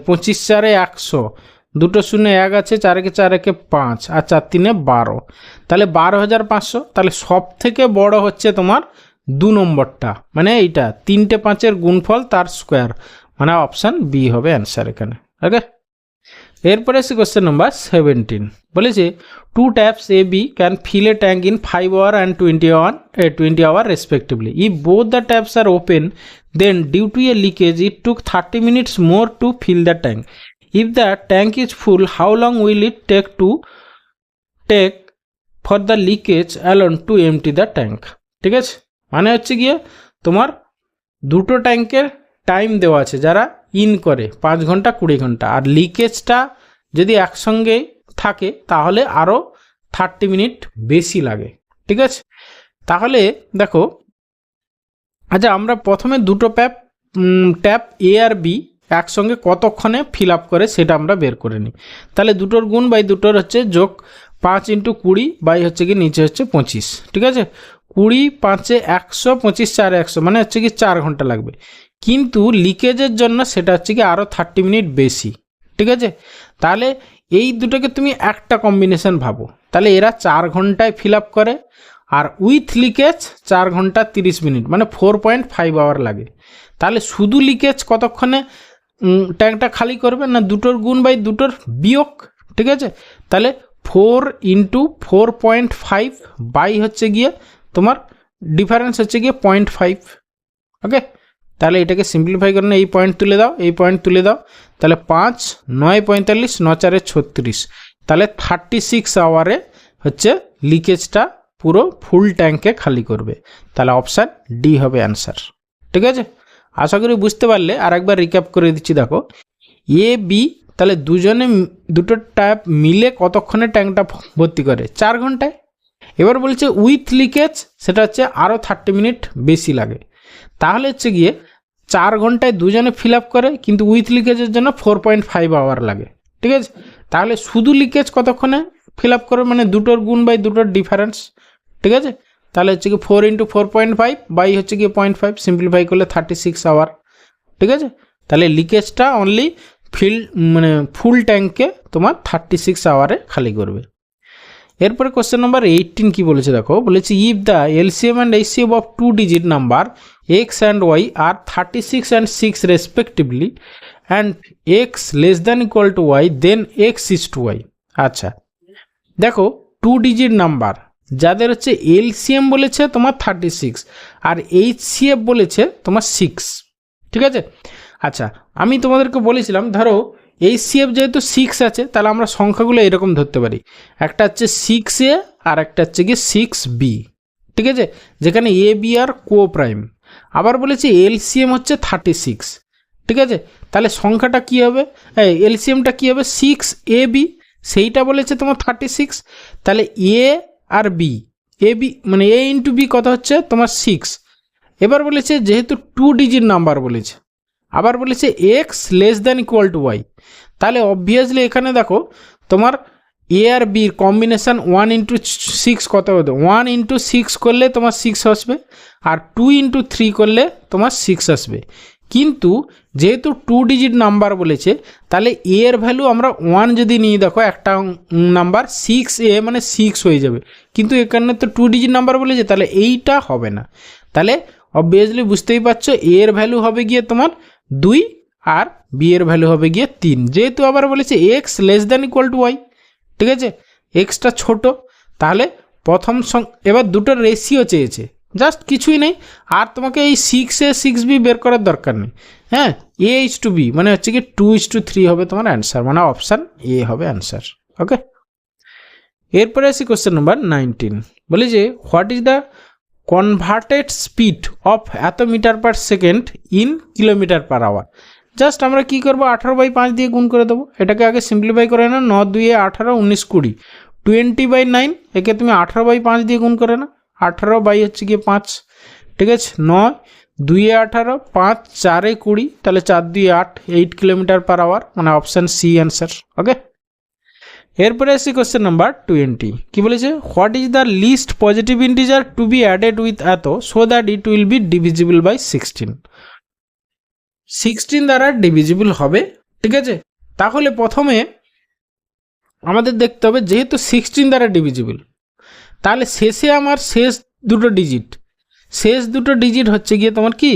S1: 25, 4 100, দুটো শূন্য 1 আছে, 4 একে 4 একে 5 আর 4 3 12, তাহলে 12,500। তাহলে সব থেকে বড় হচ্ছে তোমার 2 নম্বরটা, মানে এইটা 3টে 5-এর গুণফল তার স্কোয়ার, মানে অপশান বি হবে অ্যান্সার এখানে। ওকে, এরপরে আছে কোশ্চেন নাম্বার 17, বলেছে 2 taps AB can fill a tank in 5 hour and 20 hour respectively. If both the taps are open, then due to a leakage it took 30 minutes more to fill the tank. If the tank is full, how long will it take for the leakage alone to empty the tank? ঠিক আছে, মানে হচ্ছে গিয়ে তোমার দুটো ট্যাঙ্কের time দেওয়া আছে, যারা ইন করে 5 ঘন্টা 20 ঘন্টা, আর লিকেজটা যদি একসঙ্গে থাকে তাহলে আরও 30 মিনিট বেশি লাগে। ঠিক আছে, তাহলে দেখো, আচ্ছা আমরা প্রথমে দুটো ট্যাপ এ আর বি একসঙ্গে কতক্ষণে ফিল আপ করে সেটা আমরা বের করে নিই। তাহলে দুটোর গুণ বাই দুটোর হচ্ছে যোগ 5 × 20 বাই হচ্ছে কি নিচে হচ্ছে 25। ঠিক আছে, 20 5 100, 25 4 100, মানে হচ্ছে কি 4 ঘন্টা লাগবে। কিন্তু লিকেজের জন্য সেটা হচ্ছে কি আরও 30 মিনিট বেশি। ঠিক আছে, তাহলে এই দুটোকে তুমি একটা কম্বিনেশন ভাবো, তাহলে এরা 4 ঘন্টায় ফিল আপ করে, আর উইথ লিকেজ 4 ঘন্টা 30 মিনিট, মানে 4.5 আওয়ার লাগে। তাহলে শুধু লিকেজ কতক্ষণে ট্যাঙ্কটা খালি করবে না, দুটোর গুণ বাই দুটোর বিয়োগ। ঠিক আছে, তাহলে 4 × 4.5 বাই হচ্ছে গিয়ে তোমার ডিফারেন্স হচ্ছে গিয়ে 0.5। ওকে, তাহলে এটাকে সিম্পলিফাই করে না, এই পয়েন্ট তুলে দাও, এই পয়েন্ট তুলে দাও, তাহলে 5 9 45 9 4 36, তাহলে 36 আওয়ারে হচ্ছে লিকেজটা পুরো ফুল ট্যাঙ্কে খালি করবে। তাহলে অপশান ডি হবে অ্যান্সার। ঠিক আছে, আশা করি বুঝতে পারলে। আর একবার রিক্যাপ করে দিচ্ছি, দেখো এ বি, তাহলে দুটো ট্যাপ মিলে কতক্ষণে ট্যাঙ্কটা ভর্তি করে, 4 ঘন্টায়। এবার বলছে উইথ লিকেজ, সেটা হচ্ছে আরও 30 মিনিট বেশি লাগে। তাহলে হচ্ছে গিয়ে 4 ঘন্টায় দুজনে ফিল আপ করে, কিন্তু উইথ লিকেজের জন্য 4.5 আওয়ার লাগে। ঠিক আছে, তাহলে শুধু লিকেজ কতক্ষণে ফিল আপ করে, মানে দুটোর গুণ বাই দুটোর ডিফারেন্স। ঠিক আছে, তাহলে হচ্ছে কি 4 × 4.5 বাই হচ্ছে গিয়ে 0.5, সিম্পলিফাই করলে 36 আওয়ার। ঠিক আছে, তাহলে লিকেজটা অনলি ফুল ট্যাঙ্কে তোমার 36 আওয়ারে খালি করবে। এরপরে কোশ্চেন নাম্বার 18 কি বলেছে দেখো, বলেছে if the LCM and HCF of 2 digit number X and Y are 36 and 6 respectively and X less than equal to Y, then X is to Y. আচ্ছা দেখো, 2 ডিজিট নাম্বার যাদের হচ্ছে এলসিএম বলেছে তোমার 36 আর এইচসিএফ বলেছে তোমার 6। ঠিক আছে, আচ্ছা আমি তোমাদেরকে বলেছিলাম, ধরো এইচসিএফ যেহেতু 6 আছে, তাহলে আমরা সংখ্যাগুলো এরকম ধরতে পারি, একটা হচ্ছে 6A আর একটা হচ্ছে কি 6B। ঠিক আছে, যেখানে A B R co prime. আবার বলেছি এলসিএম হচ্ছে 36। ঠিক আছে, তাহলে সংখ্যাটা কী হবে, এলসিএমটা কী হবে 6AB, সেইটা বলেছে তোমার 36। তাহলে এ আর বি, এ বি মানে এ × বি কত হচ্ছে তোমার 6। এবার বলেছে যেহেতু 2 ডিজিট নাম্বার বলেছে, আবার বলেছে X less than equal to Y, তাহলে অবভিয়াসলি এখানে দেখো তোমার এ আর বির কম্বিনেশান 1 × 6 কত হতো, 1 × 6 করলে তোমার 6 আসবে, আর 2 × 3 করলে তোমার 6 আসবে। কিন্তু যেহেতু 2 ডিজিট নাম্বার বলেছে, তাহলে এ এর ভ্যালু আমরা 1 যদি নিয়ে দেখো, একটা নাম্বার 6A মানে 6 হয়ে যাবে, কিন্তু এখানে তো 2 ডিজিট নাম্বার বলেছে, তাহলে এইটা হবে না। তাহলে অবভিয়াসলি বুঝতেই পারছো এ এর ভ্যালু হবে গিয়ে তোমার 2 আর বি এর ভ্যালু হবে গিয়ে 3। যেহেতু আবার বলেছে X less than equal to Y, ঠিক আছে, এক্সটা ছোট, তাহলে প্রথম এবার দুটোর রেশিও চেয়েছে, জাস্ট কিছুই নেই, আর তোমাকে এই 6A 6B বের করার দরকার নেই। হ্যাঁ, A is to B মানে হচ্ছে কি 2 is to 3 হবে তোমার অ্যান্সার, মানে অপশান এ হবে অ্যান্সার। ওকে, এরপরে আসি কোশ্চেন নাম্বার 19, বলে যে what is the converted speed of এত metre per second in kilometre per hour. Just আমরা কি করবো, 18/5 দিয়ে গুণ করে দেবো। এটাকে আগে সিম্পলিফাই করে না, 9 2 18 19 20 20/9, একে তুমি 18/5 দিয়ে গুণ করে না, 18 বাই হচ্ছে গিয়ে 5। ঠিক আছে, 9 2 18 5 4 20, তাহলে 4 2 8 8 কিলোমিটার পার আওয়ার, মানে অপশান সি অ্যান্সার। ওকে, এরপরে আসি কোশ্চেন নাম্বার 20, কি বলেছে what is the least positive integer to be added with এত so that it will be divisible by 16। 16 দ্বারা ডিভিজিবল হবে। ঠিক আছে, তাহলে প্রথমে আমাদের দেখতে হবে যেহেতু 16 দ্বারা ডিভিজিবল, তাহলে শেষে আমার শেষ দুটো ডিজিট হচ্ছে গিয়ে তোমার কি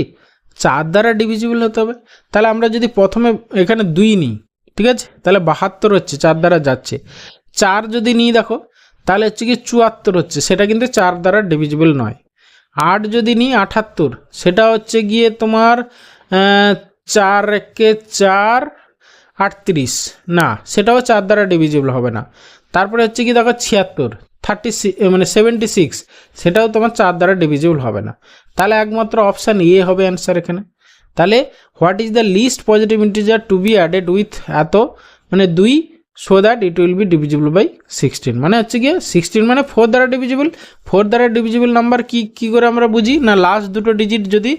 S1: 4 দ্বারা ডিভিজিবল হতে হবে। তাহলে আমরা যদি প্রথমে এখানে 2 নিই, ঠিক আছে, তাহলে 72 হচ্ছে, 4 দ্বারা যাচ্ছে। 4 যদি নিয়ে দেখো তাহলে হচ্ছে কি 74 হচ্ছে, সেটা কিন্তু 4 দ্বারা ডিভিজিবল নয়। 8 যদি নিই 78, সেটা হচ্ছে গিয়ে তোমার 4 একে 4 38, না সেটাও 4 দ্বারা ডিভিজিবল হবে না। তারপরে হচ্ছে কি দেখো 76, 76, সেটাও তোমার 4 দ্বারা ডিভিজিবল হবে না। তাহলে একমাত্র অপশান এ হবে অ্যান্সার এখানে। তাহলে what is the least positive integer to be added with it 2, so that it will be divisible by 16, মানে হচ্ছে গিয়ে 16 মানে 4 দ্বারা ডিভিজিবল। 4 দ্বারা ডিভিজিবল নাম্বার কি করে আমরা বুঝি না, লাস্ট দুটো ডিজিট যদি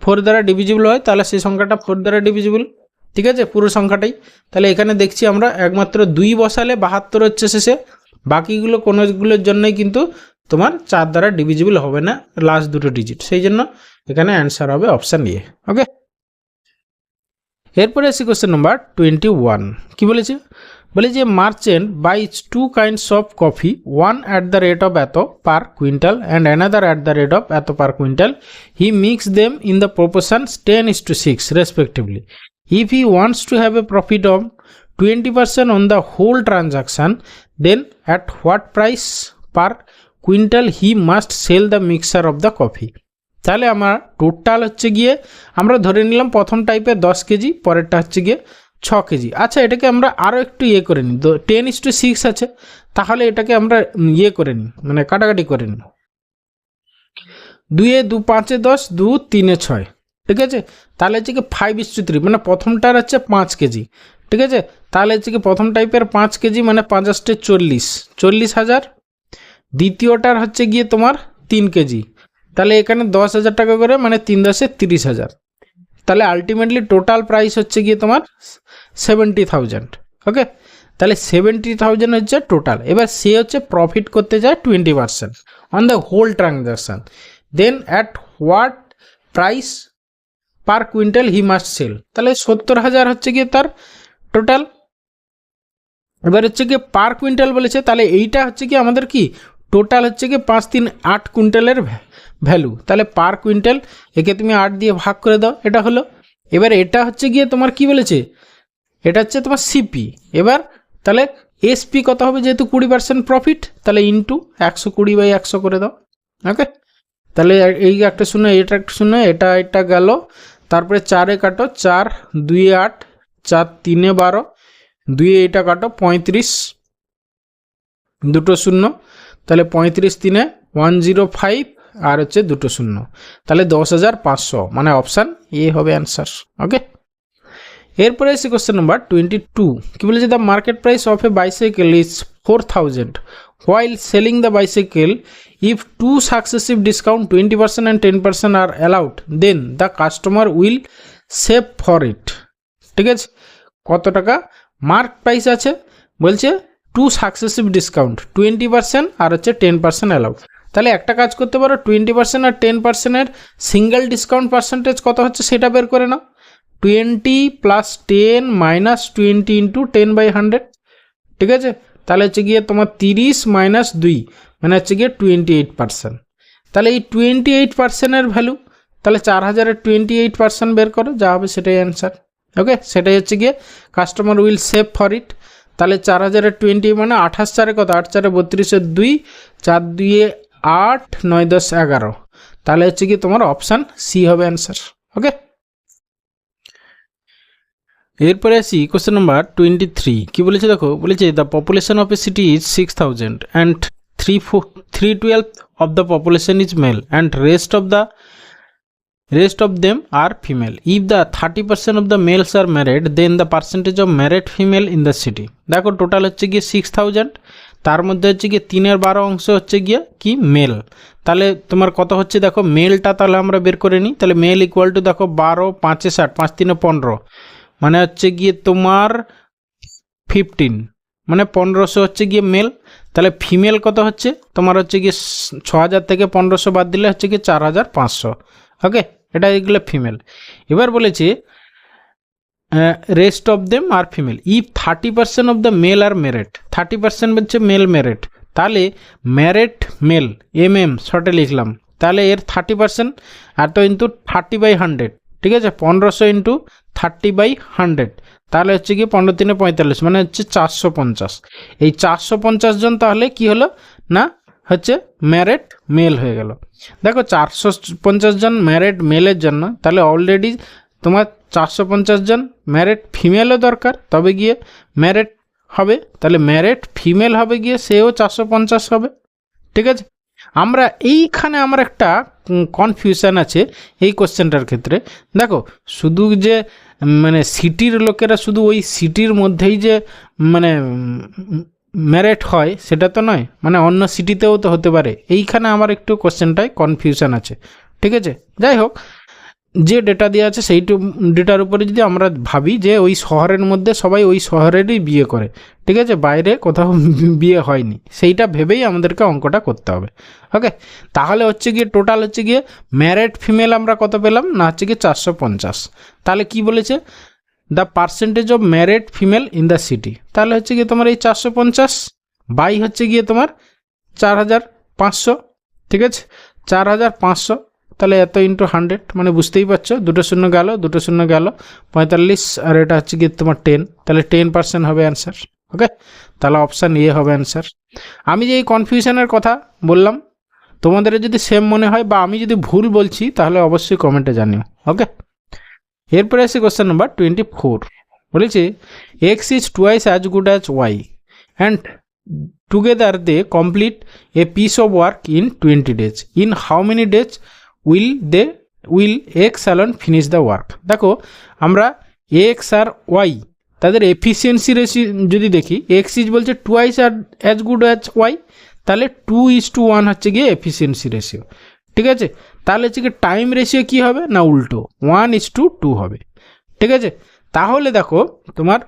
S1: 4 দ্বারা ডিভিজিবল হয় তাহলে সেই সংখ্যাটা 4 দ্বারা ডিভিজিবল, ঠিক আছে, পুরো সংখ্যাটাই। তাহলে এখানে দেখছি আমরা একমাত্র 2 বসালে 72 হচ্ছে শেষে, বাকিগুলো কোনোগুলোর জন্যই কিন্তু তোমার 4 দ্বারা ডিভিজিবল হবে না লাস্ট দুটো ডিজিট, সেই জন্য এখানে অ্যান্সার হবে অপশান এ। ওকে, এরপরে আসি কোশ্চেন নাম্বার 21। কি বলেছে, বলে যে merchant buys 2 kinds of coffee, one at the rate of এত per quintal and another at the rate of এত per quintal. He mix them in the proportions 10:6 respectively. If he wants to have a profit of 20% on the whole transaction, then at what price per quintal he must sell the mixture of the coffee? তাহলে আমার total হচ্ছে গিয়ে আমরা ধরে নিলাম প্রথম টাইপে 10 KG, পরেরটা হচ্ছে গিয়ে 6 কেজি। আচ্ছা, এটাকে আমরা আরও একটু করে নিই, 10:6 আছে, তাহলে এটাকে আমরা করে নিই, মানে কাটাকাটি করে নিই। 2 এ 2 5 এ 10, 2 3 এ 6, ঠিক আছে। তাহলে হচ্ছে কি 5:3, মানে প্রথমটার হচ্ছে 5 কেজি, ঠিক আছে। তাহলে হচ্ছে কি প্রথম টাইপের 5 কেজি মানে 5 × 40,000। দ্বিতীয়টার হচ্ছে গিয়ে তোমার 3 কেজি, তাহলে এখানে 10,000 টাকা করে, মানে 3 × 10 = 30,000। তাহলে আলটিমেটলি টোটাল প্রাইস হচ্ছে গিয়ে তোমার 70,000। ওকে, তাহলে 70,000 হচ্ছে টোটাল। এবার সে হচ্ছে প্রফিট করতে যায় 20% on the whole transaction, then at what price per quintal he must sell. তাহলে 70,000 হচ্ছে গিয়ে তার টোটাল। এবার হচ্ছে গিয়ে পার কুইন্টাল বলেছে, তাহলে এইটা হচ্ছে কি আমাদের কি টোটাল হচ্ছে গিয়ে 5 3 8 কুইন্টালের ভ্যালু। তাহলে পার কুইন্টাল একে তুমি 8 দিয়ে ভাগ করে দাও, এটা হলো। এবার এটা হচ্ছে গিয়ে তোমার কি বলেছে, এটা হচ্ছে তোমার সিপি। এবার তাহলে এসপি কত হবে, যেহেতু 20% প্রফিট, তাহলে ইন্টু 120/100 করে দাও। ওকে, তাহলে এই একটা শূন্য, এটা একটা শূন্য, এটা গেল। তারপরে 4 এ কাটো, 4 2 এ 8, 4 3 এ 12, 2 এ এটা কাটো 35, দুটো শূন্য, তাহলে 35 3 এ 105, আর হচ্ছে দুটো শূন্য, তাহলে 10,500, মানে অপশান এ হবে অ্যান্সার। ওকে, এরপরে এসে কোশ্চেন নাম্বার 22। কি বলেছে, the market price of A bicycle is 4,000 while selling the bicycle. If two successive discount 20% and 10% are allowed, then the customer will save for it. ঠিক আছে, কত টাকা mark price আছে, বলছে 2 successive discount 20% আর হচ্ছে 10% allowed। তাহলে একটা কাজ করতে পারো, 20% আর 10%-এর সিঙ্গেল ডিসকাউন্ট পার্সেন্টেজ কত হচ্ছে সেটা বের করে নাও। 20 + 10 - 20 × 10/100, ঠিক আছে। তাহলে হচ্ছে গিয়ে তোমার 30 - 2, মানে হচ্ছে গিয়ে 28%। তাহলে এই 28%-এর ভ্যালু, তাহলে 4,000-এর 28% বের করো, যা হবে সেটাই অ্যান্সার। ওকে, সেটাই হচ্ছে গিয়ে customer will save for it. তাহলে 4,000-এর 20 মানে 28 4 কত, 8 4 32 2, 4 2 8, 9 10 11, তাহলে হচ্ছে কি তোমার অপশান সি হবে অ্যান্সার। ওকে, এরপরে আসি কোশ্চেন নাম্বার 23। কি বলেছে দেখো, বলেছে the population of a city is 6,000 and 3/12 of the population is male and rest of them are female. If the 30% of the males are married, then the percentage of married female in the city. দেখো total হচ্ছে গিয়ে 6,000, তার মধ্যে হচ্ছে গিয়ে 3/12 অংশ হচ্ছে গিয়ে কি মেল। তাহলে তোমার কত হচ্ছে দেখো, মেলটা তাহলে আমরা বের করে নিই। তাহলে মেল ইকুয়াল টু দেখো 12 5 এ 60, 5 3 এ 15, মানে হচ্ছে গিয়ে তোমার 15, মানে 1500 হচ্ছে গিয়ে মেল। তাহলে ফিমেল কত হচ্ছে তোমার, হচ্ছে গিয়ে 6,000 থেকে 1500 বাদ দিলে হচ্ছে গিয়ে 4,500। ওকে, এটা এগুলো ফিমেল। এবার বলেছে rest of them are female. If 30% of the male are married, 30% হচ্ছে মেল ম্যারেড, তাহলে ম্যারেড মেল শর্টে লিখলাম, তাহলে এর 30%, আর তো কিন্তু 30/100, ঠিক আছে, 1500 × 30/100, তাহলে হচ্ছে গিয়ে 15 3 45 মানে হচ্ছে 450। এই 450 জন তাহলে কি হলো না হচ্ছে ম্যারিড মেল হয়ে গেল। দেখো 450 জন ম্যারিড মেলের জন্য তাহলে অলরেডি তোমার 450 জন ম্যারিড ফিমেলও দরকার, তবে গিয়ে ম্যারিড হবে। তাহলে ম্যারিড ফিমেল হবে গিয়ে সেও 450 হবে। ঠিক আছে, আমরা এইখানে আমার একটা কনফিউশন আছে এই কোশ্চেনটার ক্ষেত্রে। দেখো শুধু যে মানে সিটির লোকেরা শুধু ওই সিটির মধ্যেই যে মানে ম্যারিড হয় সেটা তো নয়, মানে অন্য সিটিতেও তো হতে পারে। এইখানে আমার একটু কোশ্চেনটায় কনফিউশন আছে। ঠিক আছে, যাই হোক, যে ডেটা দেওয়া আছে সেই ডেটার উপরে যদি আমরা ভাবি যে ওই শহরের মধ্যে সবাই ওই শহরেরই বিয়ে করে, ঠিক আছে, বাইরে কোথাও বিয়ে হয়নি, সেইটা ভেবেই আমাদেরকে অঙ্কটা করতে হবে। ওকে, তাহলে হচ্ছে গিয়ে টোটাল হচ্ছে গিয়ে ম্যারিড ফিমেল আমরা কত পেলাম না হচ্ছে গিয়ে 450। তাহলে কি বলেছে the percentage of married female in the city, তাহলে হচ্ছে গিয়ে তোমার এই 450 বাই হচ্ছে গিয়ে তোমার 4500। ঠিক আছে, 4500 তাহলে এত ইন্টু 100, মানে বুঝতেই পারছো, দুটো শূন্য গেল 45, আর এটা হচ্ছে গিয়ে তোমার 10, তাহলে 10% হবে অ্যান্সার। ওকে, তাহলে অপশান এ হবে অ্যান্সার। আমি যে এই কনফিউশনের কথা বললাম তোমাদের যদি সেম মনে হয় বা আমি যদি ভুল বলছি তাহলে অবশ্যই কমেন্টে জানিও। ওকে, এরপরে আসি কোশ্চেন নাম্বার 24। বলেছে X is twice as good as Y and together they complete a piece of work in 20 days। In how many days will X alone finish the work. দেখো আমরা এক্স আর ওয়াই তাদের efficiency ratio যদি দেখি, X is বলছে twice আর as good as Y, তাহলে 2:1 হচ্ছে গিয়ে এফিসিয়েন্সি রেশিও। ঠিক আছে, তাহলে হচ্ছে কি টাইম রেশিও কী হবে না উল্টো 1:2 হবে। ঠিক আছে, তাহলে দেখো তোমার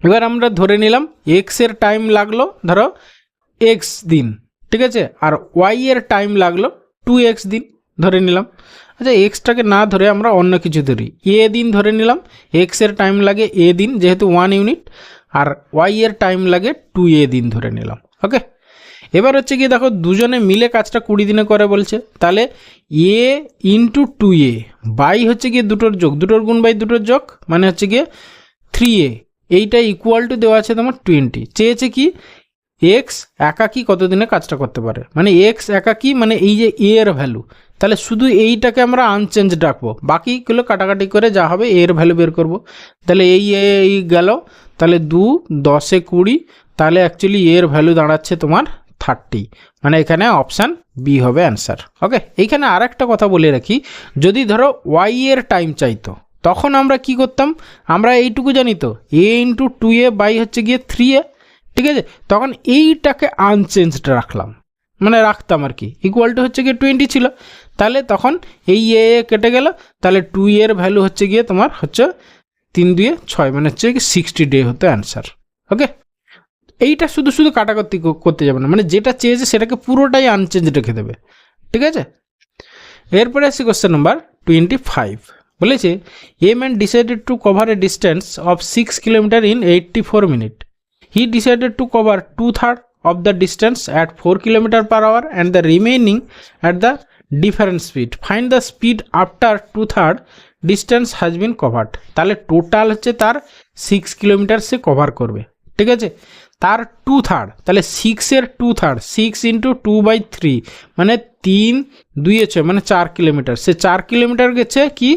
S1: এবার আমরা ধরে নিলাম এক্সের টাইম লাগলো ধরো এক্স দিন, ঠিক আছে, আর ওয়াই এর টাইম লাগলো 2x দিন ধরে নিলাম। আচ্ছা, এক্সটাকে না ধরে আমরা অন্য কিছু ধরি, এ দিন ধরে নিলাম। এক্সের টাইম লাগে এ দিন যেহেতু 1 ইউনিট, আর ওয়াই এর টাইম লাগে 2a দিন ধরে নিলাম। ওকে, এবার হচ্ছে গিয়ে দেখো দুজনে মিলে কাজটা 20 দিনে করে বলছে, তাহলে এ ইন্টু 2a বাই হচ্ছে গিয়ে দুটোর যোগ, দুটোর গুণ বাই দুটোর যোগ, মানে হচ্ছে গিয়ে 3a, এইটা ইকুয়াল টু দেওয়া আছে তোমার 20। চেয়েছে কি এক্স একাকি কত দিনে কাজটা করতে পারে, মানে এক্স একাকি মানে এই যে এ এর ভ্যালু, তাহলে শুধু এইটাকে আমরা আনচেঞ্জ রাখবো, বাকিগুলো কাটাকাটি করে যা হবে এ এর ভ্যালু বের করব। তাহলে এই গেল, তাহলে 2 10 20, তাহলে অ্যাকচুয়ালি এর ভ্যালু দাঁড়াচ্ছে তোমার 30, মানে এখানে অপশান বি হবে অ্যান্সার। ওকে, এইখানে আর একটা কথা বলে রাখি, যদি ধরো ওয়াই এর টাইম চাইতো তখন আমরা কি করতাম, আমরা এইটুকু জানি তো এ ইন্টু 2a বাই হচ্ছে গিয়ে 3a, ঠিক আছে, তখন এইটাকে আনচেঞ্জড রাখলাম, মানে রাখতাম আর কি, ইকুয়াল টু হচ্ছে গিয়ে 20 ছিল, তাহলে তখন এই এ কেটে গেল, তাহলে 2 এর ভ্যালু হচ্ছে গিয়ে তোমার হচ্ছে 3 2 6, মানে হচ্ছে 60 ডে হতো অ্যান্সার। ওকে, এইটা শুধু শুধু কাটাকাটি করতে যাবে না, মানে যেটা চেয়েছে সেটাকে পুরোটাই আনচেঞ্জ রেখে দেবে। ঠিক আছে, এরপরে আসি কোশ্চেন নাম্বার 25। বলেছে a man decided to cover a distance of 6 kilometre in 84 minutes. He decided to cover 2/3 of the distance at 4 km/h and the remaining at the different speed. Find the speed after 2/3 distance has been covered. তাহলে total হচ্ছে তার 6 kilometre সে cover করবে। ঠিক আছে, তার 2/3, তাহলে 6 এর 2/3 6 into 2/3 মানে 3 2 6 মানে 4 কিলোমিটার। সে 4 কিলোমিটার গেছে কি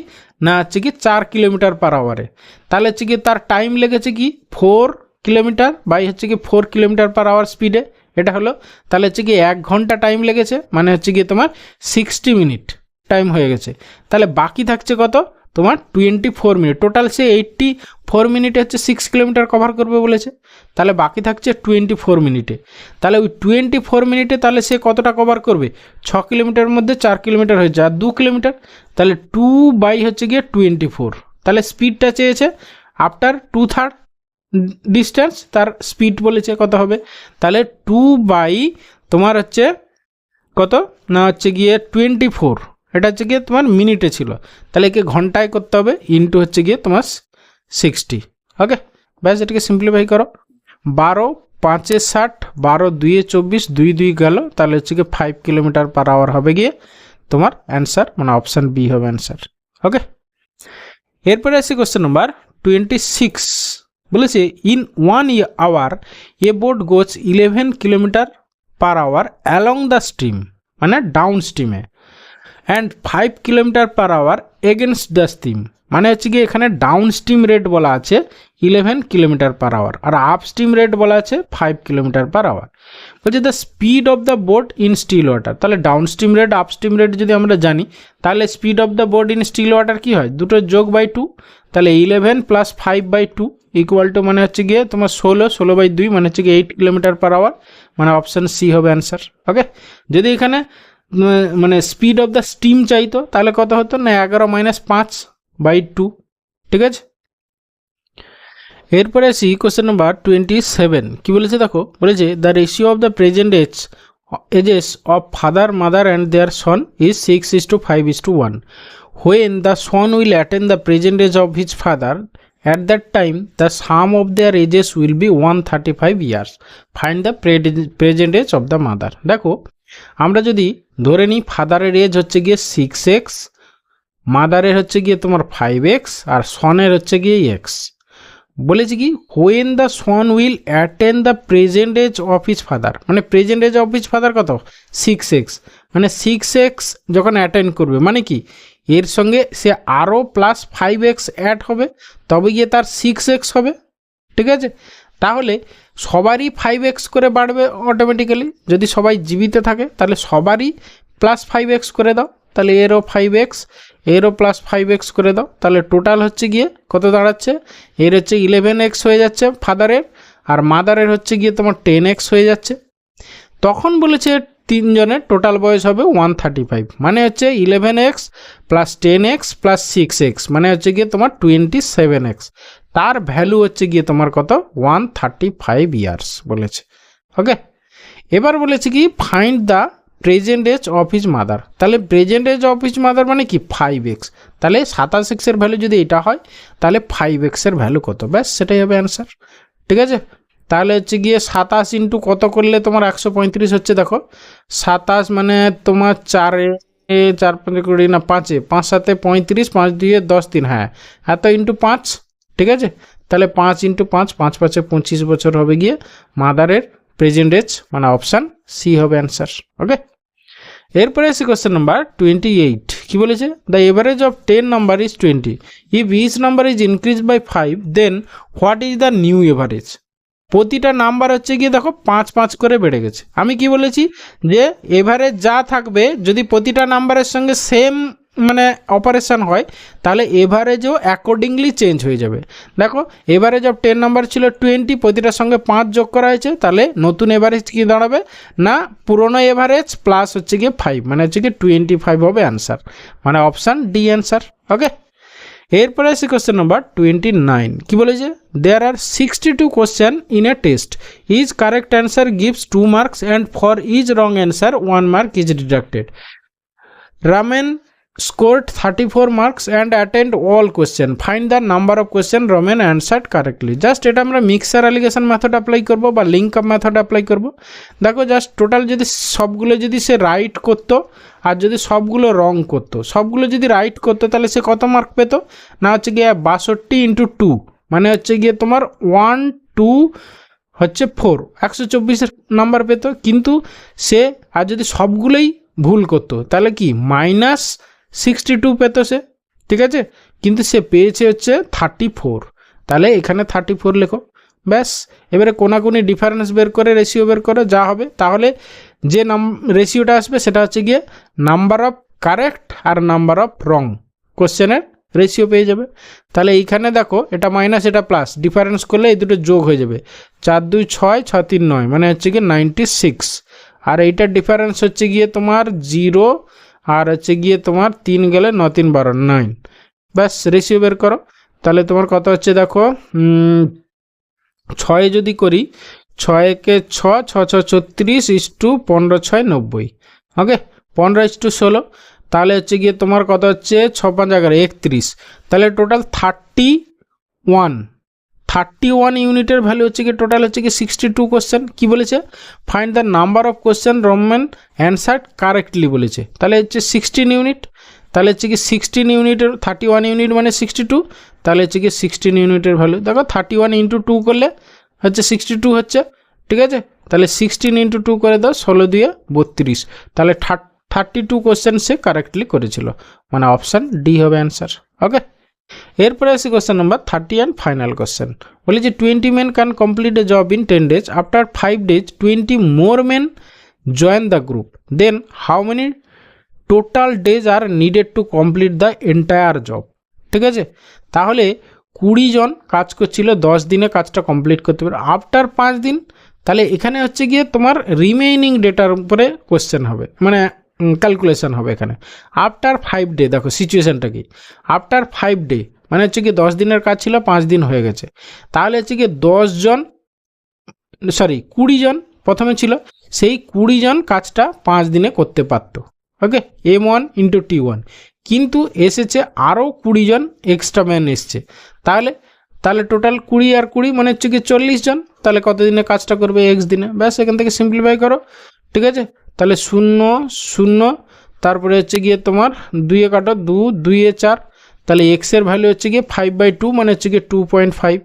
S1: না হচ্ছে কি 4 km/h, তাহলে হচ্ছে কি তার টাইম লেগেছে কি 4 কিলোমিটার বাই হচ্ছে কি 4 km/h স্পিডে, এটা হলো, তাহলে হচ্ছে কি 1 ঘন্টা টাইম লেগেছে, মানে হচ্ছে কি তোমার 60 মিনিট টাইম হয়ে গেছে। তাহলে বাকি থাকছে কত তোমার 24 মিনিট, টোটাল সে 84 মিনিটে হচ্ছে 6 কিলোমিটার কভার করবে বলেছে, তাহলে বাকি থাকছে 24 মিনিটে। তাহলে ওই 24 মিনিটে তাহলে সে কতটা কভার করবে, 6 কিলোমিটারের মধ্যে 4 কিলোমিটার হয়েছে আর 2 কিলোমিটার, তাহলে 2 বাই হচ্ছে গিয়ে 24, তাহলে স্পিডটা চেয়েছে আফটার 2/3 ডিস্টেন্স, তার স্পিড বলেছে কত হবে, তাহলে 2 বাই তোমার হচ্ছে কত না হচ্ছে গিয়ে 24, এটা হচ্ছে গিয়ে তোমার মিনিটে ছিল, তাহলে একে ঘন্টায় করতে হবে, ইন্টু হচ্ছে গিয়ে তোমার 60। ওকে, ব্যাস এটাকে সিম্পলিফাই করো, 12 5 60, 12 2 24, 2 2 গেল, তাহলে হচ্ছে গিয়ে 5 km/h হবে গিয়ে তোমার অ্যান্সার, মানে অপশান বি হবে অ্যান্সার। ওকে, এরপরে আসি কোশ্চেন নাম্বার 26 বলেছে in 1 hour a boat goes 11 kilometre per hour along the stream, মানে ডাউন স্ট্রিমে, and 5 kilometre per hour against the stream, মানে হচ্ছে কি এখানে ডাউন স্ট্রিম রেট বলা আছে 11 কিলোমিটার পার আওয়ার আর আপ স্ট্রিম রেট বলা আছে 5 কিলোমিটার পার আওয়ার। বলছে the speed of the boat in still water, তাহলে down stream rate up stream rate যদি আমরা জানি তাহলে speed of the boat in still water কী হয়, দুটো যোগ বাই 2, তাহলে 11 প্লাস 5/2 ইকুয়াল টু মানে হচ্ছে গিয়ে তোমার 16/2 মানে হচ্ছে গিয়ে 8 কিলোমিটার পার আওয়ার, মানে অপশান সি হবে অ্যান্সার। ওকে, যদি এখানে মানে স্পিড অফ দ্য স্টিম চাইতো তাহলে কত হতো না 11 - 5/2, ঠিক আছে। এরপরে আসি কোশ্চেন নাম্বার 27, কি বলেছে দেখো, বলেছে the ratio of the present ages of father mother and their son is 6:5:1. When the son will attain the present age of his father, at that time the sum of their ages will be 135 years. Find the present age of the mother. দেখো আমরা যদি ধরে নিই ফাদারের age হচ্ছে গিয়ে 6x, মাদারের হচ্ছে গিয়ে তোমার 5x আর সনের হচ্ছে গিয়ে x, বলেছে কি when the son will attain the present age of his father, মানে present age of his father কত 6x, মানে 6x যখন অ্যাটেন্ড করবে মানে কি এর সঙ্গে সে আরও প্লাস 5x অ্যাড হবে তবে গিয়ে তার 6x হবে, ঠিক আছে। তাহলে সবারই 5x করে বাড়বে অটোমেটিক্যালি, যদি সবাই জীবিত থাকে তাহলে সবারই প্লাস 5x করে দাও, তাহলে এরও 5x এরও প্লাস 5x করে দাও, তাহলে টোটাল হচ্ছে গিয়ে কত দাঁড়াচ্ছে, এর হচ্ছে 11x হয়ে যাচ্ছে ফাদারের আর মাদারের হচ্ছে গিয়ে তোমার 10x হয়ে যাচ্ছে। তখন বলেছে তিনজনের টোটাল বয়স হবে 135, মানে হচ্ছে 11x plus 10x plus 6x মানে হচ্ছে গিয়ে তোমার 27x, তার ভ্যালু হচ্ছে গিয়ে তোমার কত 135 ইয়ার্স বলেছে। ওকে, এবার বলেছে কি find the present age of his mother, তাহলে present age of his mother মানে কি 5x, তাহলে 27x এর ভ্যালু যদি এটা হয় তাহলে 5x এর ভ্যালু কত, ব্যাস সেটাই হবে অ্যান্সার, ঠিক আছে। তাহলে হচ্ছে গিয়ে 27 ইন্টু কত করলে তোমার 135 হচ্ছে, দেখো 27 মানে তোমার 4 4 5 20 না 5 5 7 35 5 2 10 3, হ্যাঁ এত ইন্টু 5, ঠিক আছে। তাহলে 5 ইন্টু 5 5 5 25 বছর হবে গিয়ে মাদারের প্রেজেন্ট এজ, মানে অপশান সি হবে অ্যান্সার। ওকে, এরপরে আসি কোশ্চেন নাম্বার 28, কি বলেছে the average of 10 number is 20, if each number is increase by 5 then what is the new average. প্রতিটা নাম্বার হচ্ছে গিয়ে দেখো 5 5 করে বেড়ে গেছে, আমি কি বলেছি যে এভারেজ যা থাকবে যদি প্রতিটা নাম্বারের সঙ্গে সেম মানে অপারেশন হয় তাহলে এভারেজও অ্যাকর্ডিংলি চেঞ্জ হয়ে যাবে। দেখো এভারেজ অফ 10 নাম্বার ছিল 20, প্রতিটার সঙ্গে 5 যোগ করা হয়েছে, তাহলে নতুন এভারেজ কি দাঁড়াবে না পুরনো এভারেজ প্লাস হচ্ছে গিয়ে 5 মানে হচ্ছে গিয়ে 25 হবে অ্যান্সার, মানে অপশান ডি অ্যান্সার। ওকে, এরপরে আসি কোশ্চেন নাম্বার 29, কি বলেছে there R 62 question in a test, is correct answer gives 2 marks and for each wrong answer 1 mark is deducted. Raman scored 34 marks and attend all question. Find the number of question Raman answered correctly. Just এটা আমরা mixer allegation method apply করব বা link up method apply করব। দেখো just total যদি সবগুলো যদি সে right করতো আর যদি সবগুলো রং করতো, সবগুলো যদি রাইট করতো তাহলে সে কত মার্ক পেতো না হচ্ছে গিয়ে 62 × 2 মানে হচ্ছে গিয়ে তোমার 1 2 হচ্ছে 4 124 নাম্বার পেতো, কিন্তু সে আর যদি সবগুলোই ভুল করতো তাহলে কি -62 পেতো সে, ঠিক আছে, কিন্তু সে পেয়েছে হচ্ছে 34, তাহলে এখানে 34 লেখো, ব্যাস। এবারে কোনাকুনি ডিফারেন্স বের করে রেশিও বের করে যা হবে, তাহলে যে রেশিওটা আসবে সেটা হচ্ছে গিয়ে নাম্বার অফ কারেক্ট আর নাম্বার অফ রং কোশ্চেনের রেশিও পেয়ে যাবে। তাহলে এইখানে দেখো এটা মাইনাস এটা প্লাস, ডিফারেন্স করলে এই দুটো যোগ হয়ে যাবে, 4 2 6 6 3 9 মানে হচ্ছে গিয়ে 96, আর এইটার ডিফারেন্স হচ্ছে গিয়ে তোমার 0 আর হচ্ছে গিয়ে তোমার 3 গেলে 9 3 12 9, ব্যাস রেশিও বের করো। তাহলে তোমার কত হচ্ছে দেখো 6 যদি করি 6 কে 6 6 6 34 = 15 6 90, ওকে 15:16, তাহলে হচ্ছে গিয়ে তোমার কত হচ্ছে 6 5 11 31, তাহলে টোটাল 31 ইউনিটের ভ্যালু হচ্ছে কি টোটাল হচ্ছে কি 62 কোশ্চেন। কি বলেছে find the number of question Roman answered correctly বলেছে, তাহলে হচ্ছে 16 ইউনিট, তাহলে হচ্ছে কি 16 ইউনিটের 31 ইউনিট মানে 62, তাহলে হচ্ছে কি 16 ইউনিটের ভ্যালু দেখো 31 ইন্টু 2 করলে হচ্ছে 62 হচ্ছে, ঠিক আছে। তাহলে 16 ইন্টু 2 করে দাও, 16 দিয়ে 32, তাহলে 32 কোশ্চেন সে কারেক্টলি করেছিল, মানে অপশান ডি হবে অ্যান্সার। ওকে, এরপরে আসি question number 30 and final question. বলে যে 20 men can complete a job in 10 days. After 5 days 20 more men join the group. Then how many total days are needed to complete the entire job? ঠিক আছে, তাহলে 20 জন কাজ করছিল, 10 দিনে কাজটা complete করতে পারে। আফটার 5 দিন, তাহলে এখানে হচ্ছে গিয়ে তোমার রিমেইনিং ডেটার উপরে কোশ্চেন হবে, মানে ক্যালকুলেশন হবে এখানে। আফটার 5 ডে, দেখো সিচুয়েশানটা কি, আফটার 5 ডে মানে হচ্ছে কি 10 দিনের কাজ ছিল, 5 দিন হয়ে গেছে, তাহলে হচ্ছে কি 20 জন প্রথমে ছিল, সেই 20 জন কাজটা 5 দিনে করতে পারতো। ওকে, M1 ইন্টু T1, কিন্তু এসেছে আরও 20 জন এক্সট্রা ম্যান এসছে, তাহলে টোটাল 20 আর 20 মানে হচ্ছে কি 40 জন, তাহলে কত দিনে কাজটা করবে, এক্স দিনে। ব্যাস, এখান থেকে সিম্পলিফাই করো, ঠিক আছে। তাহলে 0 0, তারপরে হচ্ছে গিয়ে তোমার 2 কাটো 2 2 4, তাহলে এক্সের ভ্যালু হচ্ছে গিয়ে 5/2 মানে হচ্ছে গিয়ে 2.5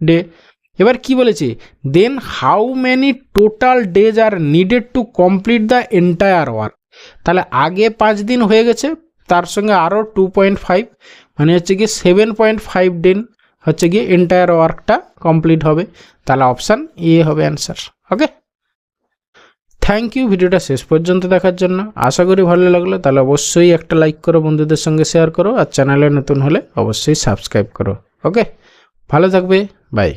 S1: ডে। এবার কি বলেছে, then how many total days are needed to complete the entire work. তাহলে আগে 5 দিন হয়ে গেছে, তার সঙ্গে আরও 2.5 মানে হচ্ছে গিয়ে 7.5 দিন হচ্ছে গিয়ে এন্টায়ার ওয়ার্কটা কমপ্লিট হবে, তাহলে অপশান এ হবে অ্যান্সার। ওকে, থ্যাংক ইউ ভিডিওটা শেষ পর্যন্ত দেখার জন্য। আশা করি ভালো লাগলো, তাহলে অবশ্যই একটা লাইক করো, বন্ধুদের সঙ্গে শেয়ার করো, আর চ্যানেলে নতুন হলে অবশ্যই সাবস্ক্রাইব করো। ওকে, ভালো থাকবে, বাই।